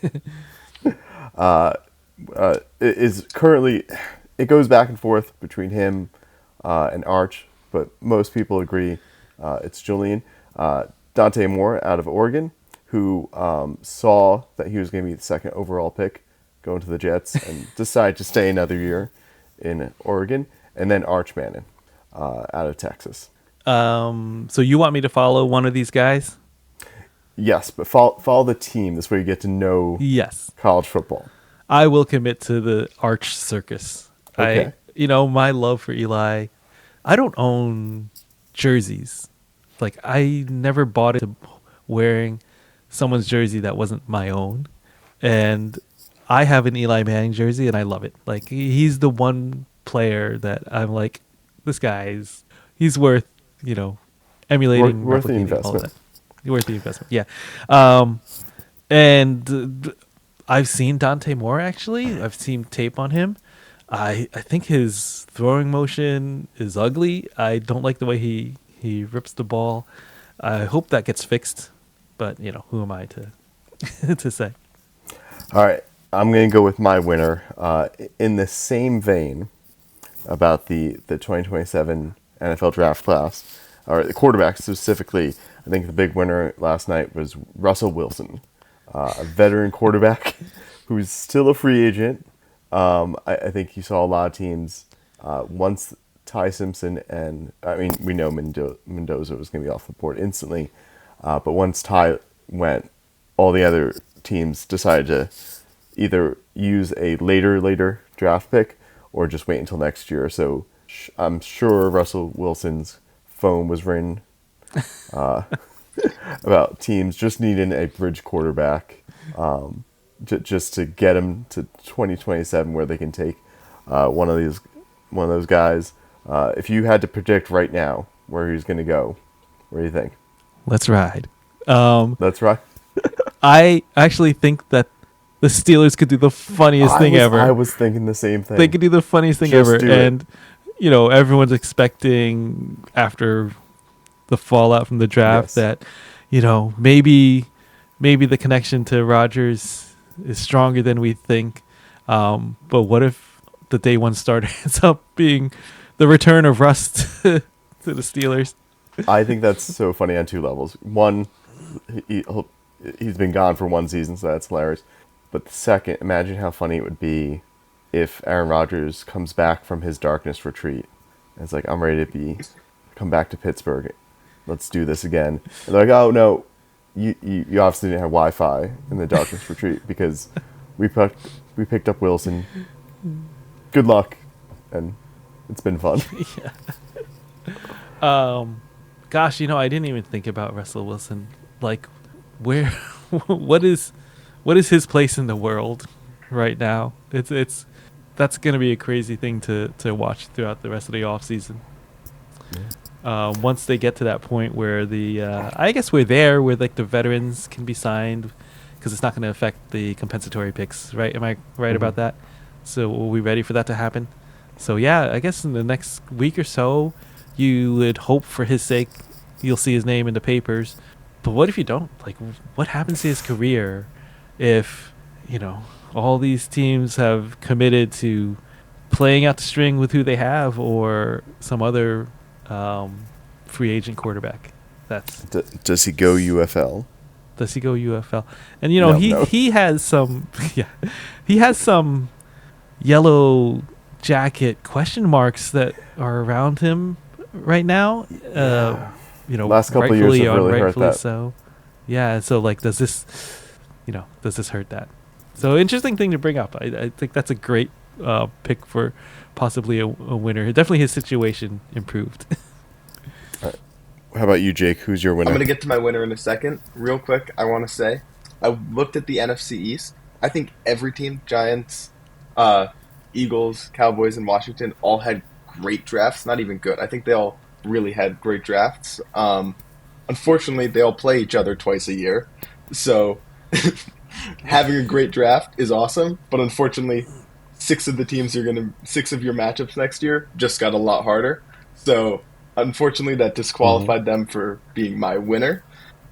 is currently... It goes back and forth between him and Arch, but most people agree it's Julian. Dante Moore out of Oregon, who saw that he was going to be the second overall pick going to the Jets and decided to stay another year in Oregon. And then Arch Manning out of Texas. So you want me to follow one of these guys? Yes, but follow the team. This way you get to know college football. I will commit to the Arch circus. Okay. My love for Eli, I don't own jerseys. Like, I never bought into wearing someone's jersey that wasn't my own. And I have an Eli Manning jersey, and I love it. Like, he's the one player that I'm like, this guy's, he's worth, emulating. Worth the investment. Worth the investment, yeah. And I've seen Dante Moore, actually. I've seen tape on him. I think his throwing motion is ugly. I don't like the way he rips the ball. I hope that gets fixed, but who am I to say? All right, I'm going to go with my winner in the same vein about the 2027 NFL draft class, or the quarterback specifically. I think the big winner last night was Russell Wilson, a veteran quarterback who's still a free agent, I think you saw a lot of teams once Ty Simpson and I mean we know Mendoza was going to be off the board instantly, but once Ty went, all the other teams decided to either use a later draft pick or just wait until next year. So I'm sure Russell Wilson's phone was ringing about teams just needing a bridge quarterback, just to get him to 2027 where they can take one of those guys. If you had to predict right now where he's going to go, where do you think? Let's ride. That's right. I actually think that the Steelers could do the funniest thing ever. I was thinking the same thing. They could do the funniest thing Just ever. do it. And, everyone's expecting after the fallout from the draft Yes. that, maybe the connection to Rodgers is stronger than we think. But what if the day one starter ends up being the return of Russ to the Steelers? I think that's so funny on two levels. One, he's been gone for one season, so that's hilarious. But the second, imagine how funny it would be if Aaron Rodgers comes back from his darkness retreat. And it's like, I'm ready to come back to Pittsburgh. Let's do this again. And they're like, oh no, you obviously didn't have Wi-Fi in the darkness retreat because we picked up Wilson. Good luck, and it's been fun. Gosh, I didn't even think about Russell Wilson. Like, where, what is his place in the world right now? That's gonna be a crazy thing to watch throughout the rest of the offseason. Once they get to that point where I guess we're there where like the veterans can be signed, because it's not going to affect the compensatory picks, right? Am I right about that? So are we ready for that to happen? So yeah, I guess in the next week or so, you would hope for his sake you'll see his name in the papers. But what if you don't? Like, what happens to his career if, all these teams have committed to playing out the string with who they have or some other free agent quarterback? Does he go UFL? Does he go UFL? And No. he has some he has some yellow jacket question marks that are around him right now. Last couple of years rightfully have or really hurt unrightfully that. so. Yeah, so like does this hurt that? So interesting thing to bring up. I think that's a great pick for possibly a winner. Definitely his situation improved. How about you, Jake? Who's your winner? I'm going to get to my winner in a second. Real quick, I want to say, I looked at the NFC East. I think every team, Giants, Eagles, Cowboys, and Washington, all had great drafts. Not even good. I think they all really had great drafts. Unfortunately, they all play each other twice a year. So having a great draft is awesome. But unfortunately, six of your matchups next year just got a lot harder. So unfortunately, that disqualified them for being my winner.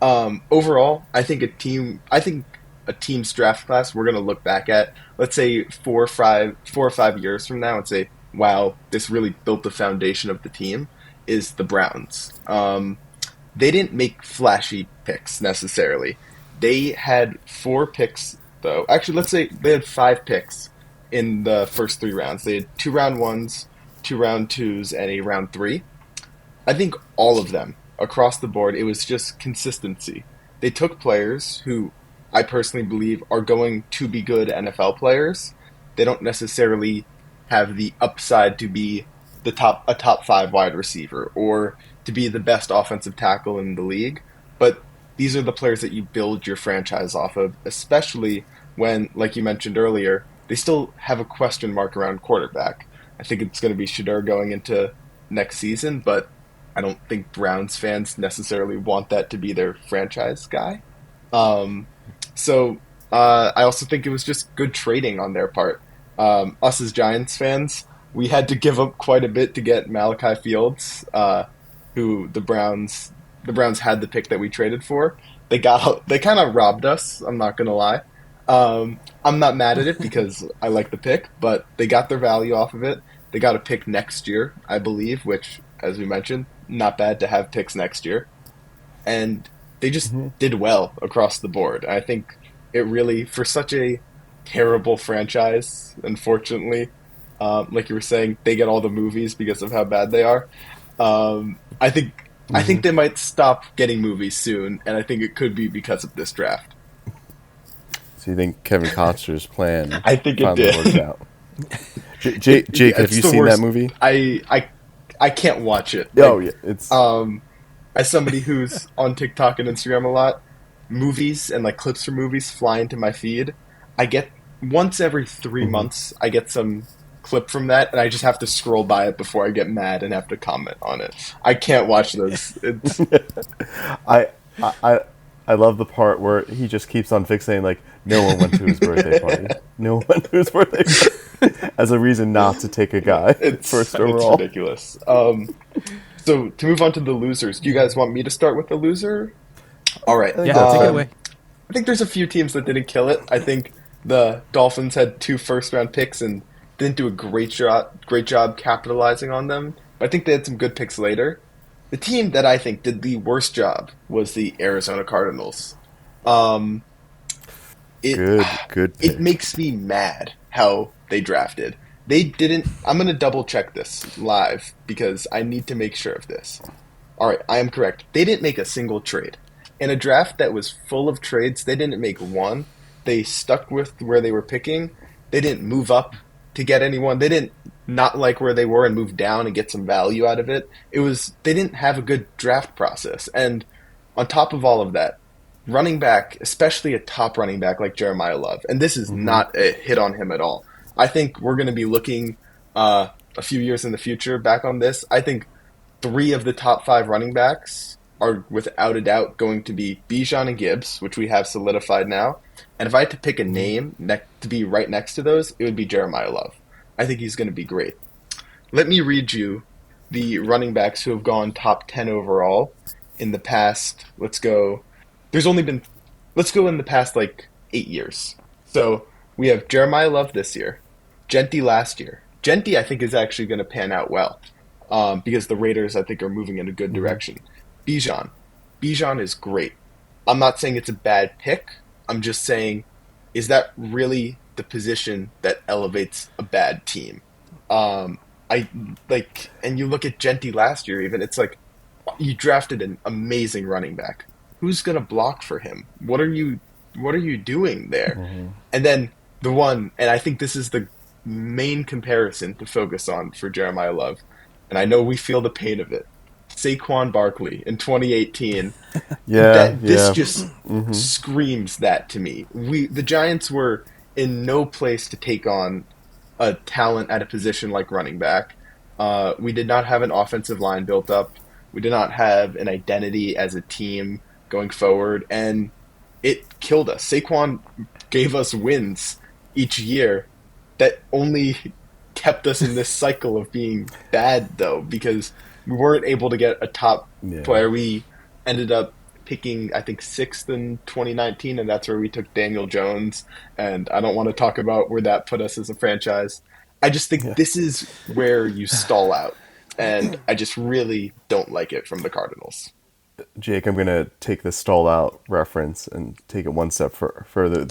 Overall, I think a team's draft class we're going to look back at, let's say 4 or 5 years from now, and say, wow, this really built the foundation of the team, is the Browns. They didn't make flashy picks necessarily. They had 4 picks, though. Actually, let's say they had 5 picks in the first 3 rounds. They had 2 round 1s, 2 round 2s, and a round 3. I think all of them, across the board, it was just consistency. They took players who I personally believe are going to be good NFL players. They don't necessarily have the upside to be a top 5 wide receiver or to be the best offensive tackle in the league. But these are the players that you build your franchise off of, especially when, like you mentioned earlier, they still have a question mark around quarterback. I think it's going to be Shedeur going into next season, but I don't think Browns fans necessarily want that to be their franchise guy. So I also think it was just good trading on their part. Us as Giants fans, we had to give up quite a bit to get Malachi Fields, who the Browns had the pick that we traded for. They kind of robbed us. I'm not gonna lie. I'm not mad at it because I like the pick, but they got their value off of it. They got a pick next year, I believe, which, as we mentioned, not bad to have picks next year. And they just did well across the board. I think it really, for such a terrible franchise, unfortunately. Like you were saying, they get all the movies because of how bad they are. I think they might stop getting movies soon, and I think it could be because of this draft. So you think Kevin Costner's plan I think it finally worked did. out? Jake, have It's you the seen that worst. movie? I can't watch it. Oh Like, yeah, it's as somebody who's on TikTok and Instagram a lot, movies and like clips from movies fly into my feed. I get once every 3 months, I get some clip from that, and I just have to scroll by it before I get mad and have to comment on it. I can't watch those. It's I I I love the part where he just keeps on fixating like no one went to his birthday party. No one went to his birthday party as a reason not to take a guy first it's overall. ridiculous. So to move on to the losers, do you guys want me to start with the loser? All right. I think Yeah, that's take it fine. away. I think there's a few teams that didn't kill it. I think the Dolphins had 2 first round picks and didn't do a great job capitalizing on them. But I think they had some good picks later. The team that I think did the worst job was the Arizona Cardinals. Um, it Good it pick. makes me mad how they drafted. They didn't. I'm gonna double check this live because I need to make sure of this. All right, I am correct. They didn't make a single trade. In a draft that was full of trades, they didn't make one. They stuck with where they were picking. They didn't move up to get anyone. They didn't not like where they were and move down and get some value out of it. It was they didn't have a good draft process. And on top of all of that, running back, especially a top running back like Jeremiah Love, and this is Hmm. not a hit on him at all. I think we're going to be looking a few years in the future back on this. I think 3 of the top 5 running backs are without a doubt going to be Bijan and Gibbs, which we have solidified now. And if I had to pick a name to be right next to those, it would be Jeremiah Love. I think he's going to be great. Let me read you the running backs who have gone top 10 overall in the past. There's only been, let's go in the past like 8 years. So we have Jeremiah Love this year, Genti last year. Genti, I think, is actually going to pan out well because the Raiders, I think, are moving in a good Hmm. direction. Bijan. Bijan is great. I'm not saying it's a bad pick. I'm just saying, is that really the position that elevates a bad team? I like, and you look at Genti last year, even it's like you drafted an amazing running back. Who's gonna block for him? What are you doing there? Hmm. And then the one, and I think this is the main comparison to focus on for Jeremiah Love, and I know we feel the pain of it. Saquon Barkley in 2018, Yeah, that this yeah. just Hmm. screams that to me. The Giants were in no place to take on a talent at a position like running back. We did not have an offensive line built up. We did not have an identity as a team going forward, and it killed us. Saquon gave us wins each year that only kept us in this cycle of being bad, though, because we weren't able to get a top Yeah. player. We ended up picking, I think, sixth in 2019, and that's where we took Daniel Jones. And I don't want to talk about where that put us as a franchise. I just think Yeah. this is where you stall out, and I just really don't like it from the Cardinals. Jake, I'm gonna take the stall out reference and take it one step further.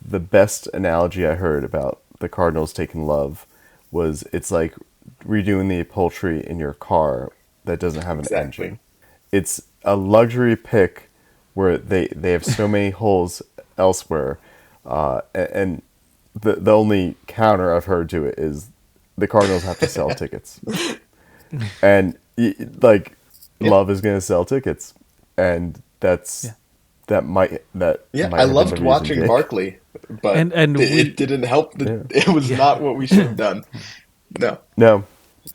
The best analogy I heard about the Cardinals taking Love was it's like redoing the upholstery in your car that doesn't have an Exactly. engine. It's a luxury pick where they have so many holes elsewhere, and the only counter I've heard to it is the Cardinals have to sell tickets, and like Yep. Love is going to sell tickets, and Yeah. that Yeah, might I have been the loved reason, watching Jake. Barkley, but And it we didn't help. Yeah. It was yeah. not what we should have done. No. No,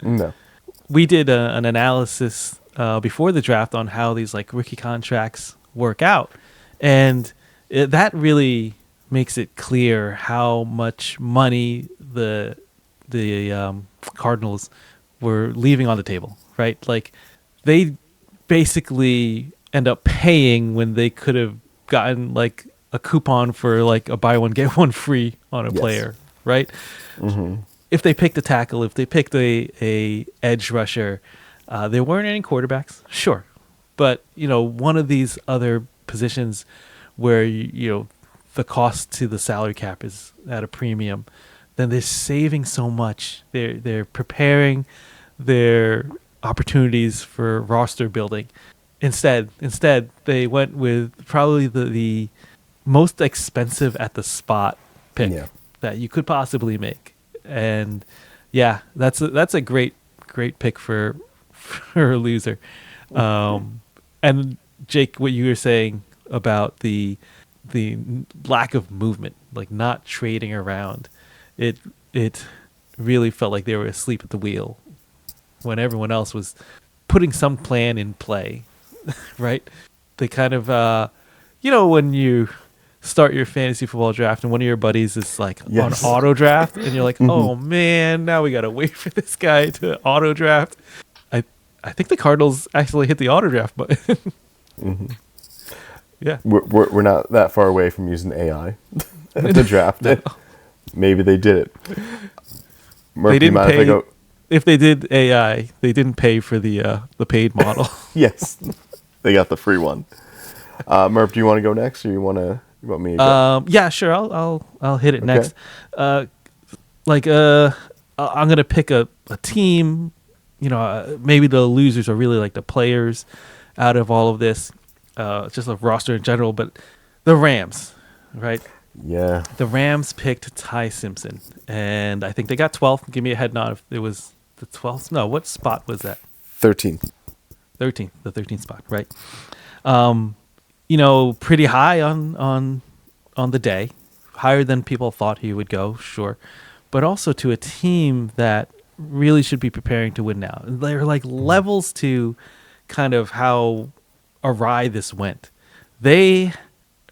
no. We did an analysis before the draft on how these like rookie contracts work out, and that really makes it clear how much money the Cardinals were leaving on the table. Right, like they basically end up paying when they could have gotten like a coupon for like a buy one get one free on a Yes. player. Right, Hmm. if they picked a tackle, if they picked a edge rusher, there weren't any quarterbacks, sure, but one of these other positions where the cost to the salary cap is at a premium, then they're saving so much. They're preparing their opportunities for roster building. Instead, they went with probably the most expensive at the spot pick that you could possibly make. And yeah, that's a great pick for a loser. And Jake, what you were saying about the lack of movement, like not trading around, it really felt like they were asleep at the wheel when everyone else was putting some plan in play, right? They kind of, when you start your fantasy football draft and one of your buddies is like on auto draft and you're like, oh man, now we got to wait for this guy to auto draft. I think the Cardinals actually hit the auto draft button. Yeah. We're not that far away from using AI to draft it. Maybe they did it. Murph, they didn't pay. if If they did AI, they didn't pay for the paid model. Yes, they got the free one. Murph, do you want to go next, or you want me to go? Yeah, sure. I'll hit it next. I'm gonna pick a team. Maybe the losers are really like the players out of all of this. Just a roster in general, but the Rams, right? Yeah. The Rams picked Ty Simpson, and I think they got 12th. Give me a head nod if it was the 12th. No, what spot was that? 13th. 13th, the 13th spot, right? Pretty high on the day, higher than people thought he would go, sure, but also to a team that really should be preparing to win now. There are like levels to kind of how awry this went. They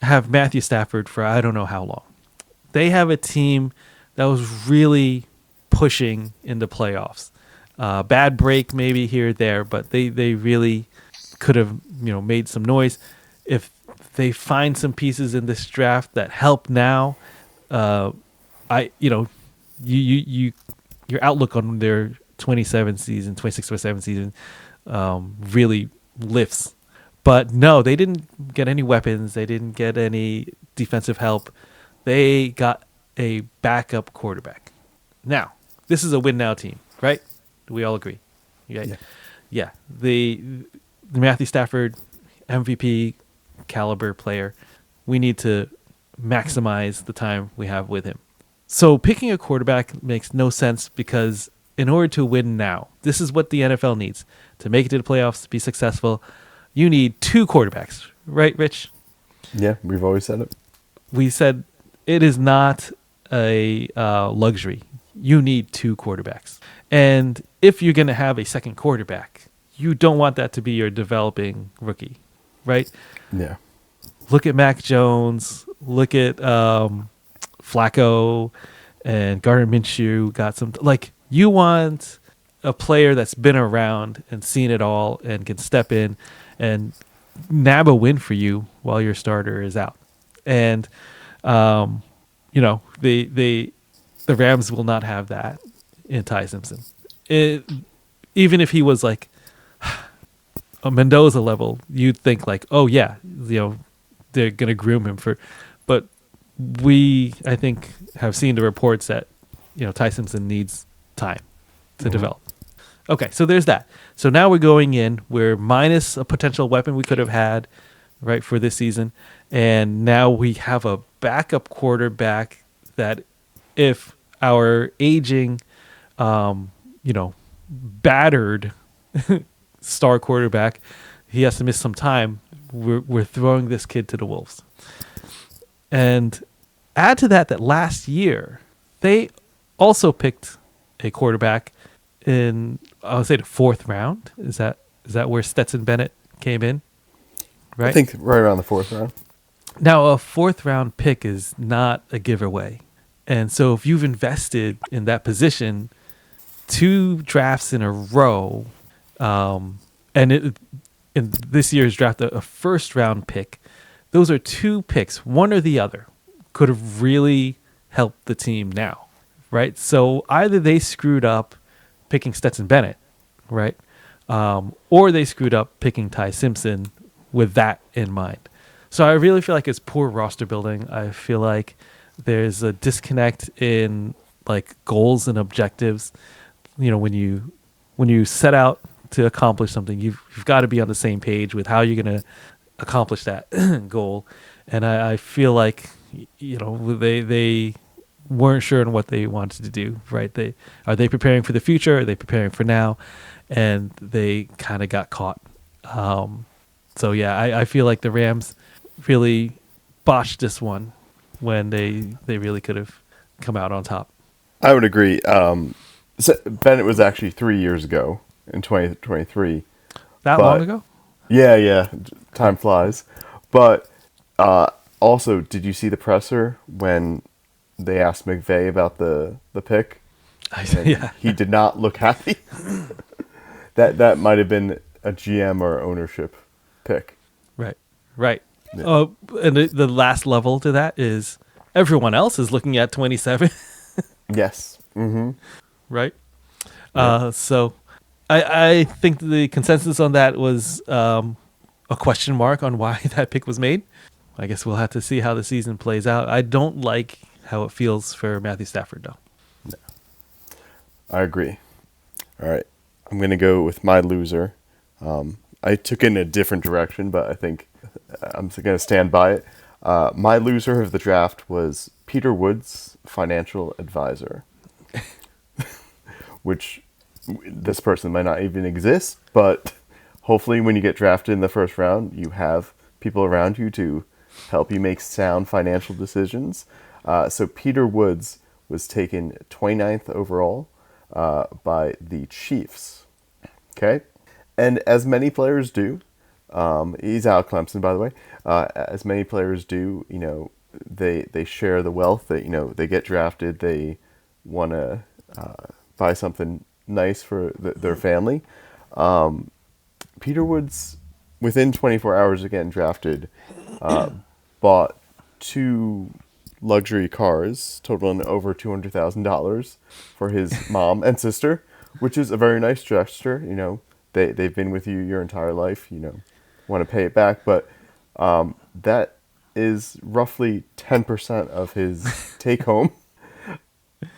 have Matthew Stafford for I don't know how long. They have a team that was really pushing in the playoffs. Bad break maybe here or there, but they really could have made some noise. If they find some pieces in this draft that help now, your outlook on their 26-27 season really lifts. But no, they didn't get any weapons. They didn't get any defensive help. They got a backup quarterback. Now, this is a win now team, right? Do we all agree? Yeah. The Matthew Stafford, MVP caliber player. We need to maximize the time we have with him. So picking a quarterback makes no sense because in order to win now, this is what the NFL needs. To make it to the playoffs, to be successful, you need 2 quarterbacks. Right, Rich? Yeah, we've always said it. We said it is not a luxury. You need 2 quarterbacks. And if you're going to have a second quarterback, you don't want that to be your developing rookie, right? Yeah. Look at Mac Jones. Look at Flacco and Gardner Minshew. Got some you want a player that's been around and seen it all and can step in and nab a win for you while your starter is out. And the Rams will not have that in Ty Simpson. Even if he was like a Mendoza level, you'd think like, oh yeah, they're gonna groom him for. But I think, have seen the reports that Ty Simpson needs time to develop. Okay, so there's that. So now we're going in. We're minus a potential weapon we could have had, right, for this season, and now we have a backup quarterback that, if our aging, battered star quarterback, he has to miss some time. We're throwing this kid to the wolves. And add to that last year they also picked a quarterback in, I would say, the 4th round. Is that where Stetson Bennett came in? Right? I think right around the 4th round. Now, a 4th round pick is not a giveaway. And so if you've invested in that position 2 drafts in a row, and in this year's draft, a 1st round pick, those are 2 picks, one or the other, could have really helped the team now, right? So either they screwed up picking Stetson Bennett, right? Or they screwed up picking Ty Simpson with that in mind. So I really feel like it's poor roster building. I feel like there's a disconnect in like goals and objectives. You know, when you set out to accomplish something, you've got to be on the same page with how you're going to accomplish that goal. And I feel like, you know, they weren't sure on what they wanted to do, right? Are they preparing for the future? Are they preparing for now? And they kind of got caught. So yeah, I feel like the Rams really botched this one when they really could have come out on top. I would agree. So Bennett was actually 3 years ago in 2023. That But- long ago? Yeah. Time flies. But also, did you see the presser when they asked McVay about the pick? Yeah. He did not look happy. That might have been a GM or ownership pick. Right. And the last level to that is everyone else is looking at 27, Yes. Mm-hmm. right? So I think the consensus on that was a question mark on why that pick was made. I guess we'll have to see how the season plays out. I don't like how it feels for Matthew Stafford, though. I agree. All right. I'm going to go with my loser. I took it in a different direction, but I think I'm going to stand by it. My loser of the draft was Peter Woods, financial advisor, which this person might not even exist, but hopefully when you get drafted in the first round, you have people around you to help you make sound financial decisions. So Peter Woods was taken 29th overall by the Chiefs. Okay? And as many players do, he's out of Clemson, by the way, as many players do, you know, they share the wealth. That, you know, they get drafted, they want to buy something nice for their family. Peter Woods, within 24 hours of getting drafted, bought 2 luxury cars totaling over $200,000 for his mom and sister, which is a very nice gesture. You know, they've been with you your entire life, you know, want to pay it back. But that is roughly 10% of his take-home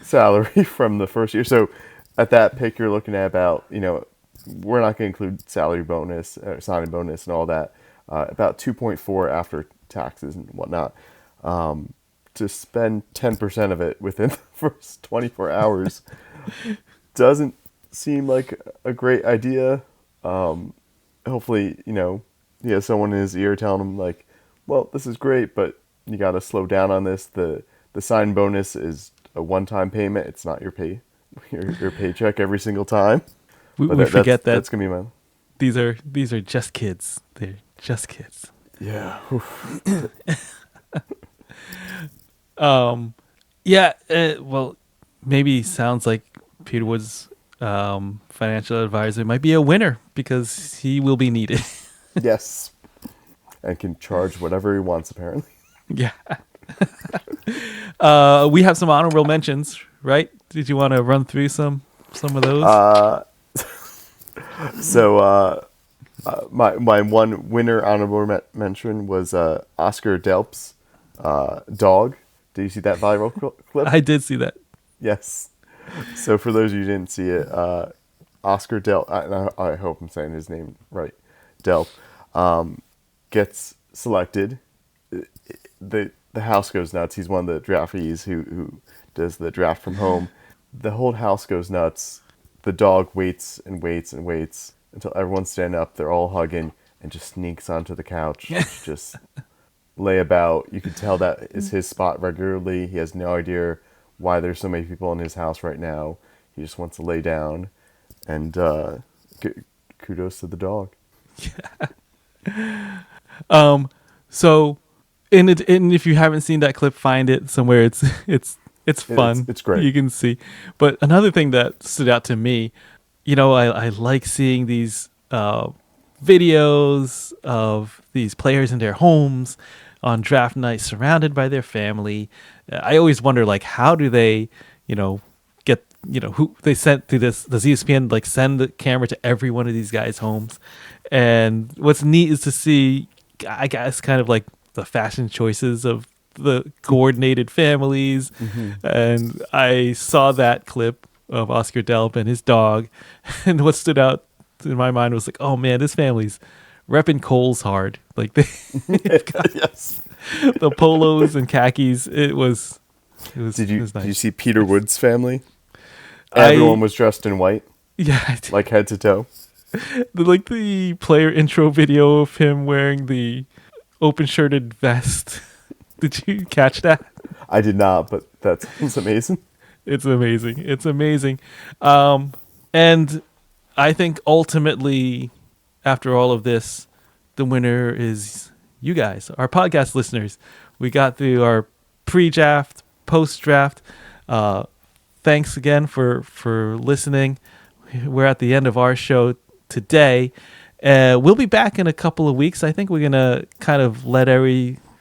salary from the first year. So at that pick, you're looking at about, you know, we're not going to include salary bonus, signing bonus and all that, about 2.4 after taxes and whatnot. To spend 10% of it within the first 24 hours doesn't seem like a great idea. Hopefully, you know, he has someone in his ear telling him like, well, this is great, but you got to slow down on this. The sign bonus is a one-time payment. It's not your paycheck every single time. We forget that that's gonna be my. these are just kids. They're just kids. Yeah. Yeah. Well, maybe sounds like Peter Woods' financial advisor might be a winner because he will be needed. Yes. And can charge whatever he wants, apparently. Yeah. We have some honorable mentions, right? Did you want to run through some of those? So, my one winner honorable mention was Oscar Delp's dog. Did you see that viral clip? I did see that. Yes. So for those of you who didn't see it, Oscar Delp, I hope I'm saying his name right, Delp, gets selected. The house goes nuts. He's one of the draftees who does the draft from home. The whole house goes nuts. The dog waits and waits and waits until everyone's standing up. They're all hugging and just sneaks onto the couch. Just lay about. You can tell that is his spot regularly. He has no idea why there's so many people in his house right now. He just wants to lay down. And kudos to the dog. So, and if you haven't seen that clip, find it somewhere. It's fun. It's great. You can see. But another thing that stood out to me, you know, I like seeing these videos of these players in their homes on draft night, surrounded by their family. I always wonder, like, how do they, you know, get, you know, who they sent to this? Does ESPN like send the camera to every one of these guys' homes? And what's neat is to see, I guess, kind of like the fashion choices of the coordinated families. And I saw that clip of Oscar Delp and his dog, and what stood out in my mind was like, oh man, this family's repping Kohl's hard. Like they've got Yes. the polos and khakis. It was Did it was you nice. see Peter Wood's family? I- Everyone was dressed in white, Yeah, I did. like head to toe. Like the player intro video of him wearing the open shirted vest. Did you catch that? I did not, but that sounds amazing. It's amazing. It's amazing. And I think ultimately, after all of this, the winner is you guys, our podcast listeners. We got through our pre-draft, post-draft. Thanks again for listening. We're at the end of our show today. We'll be back in a couple of weeks. I think we're gonna kind of let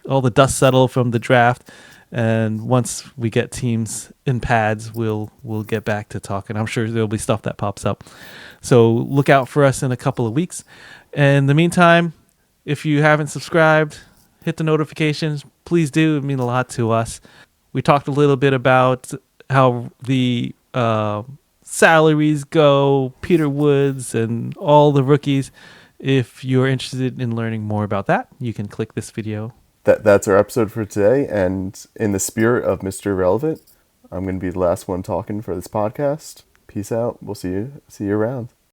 all the dust settle from the draft, and once we get teams in pads, we'll get back to talking. I'm sure there'll be stuff that pops up. So look out for us in a couple of weeks. And in the meantime, if you haven't subscribed, hit the notifications. Please do. It means a lot to us. We talked a little bit about how the salaries go, Peter Woods and all the rookies. If you're interested in learning more about that, you can click this video. That's our episode for today, and in the spirit of Mr. Irrelevant, I'm going to be the last one talking for this podcast. Peace out. We'll see you around.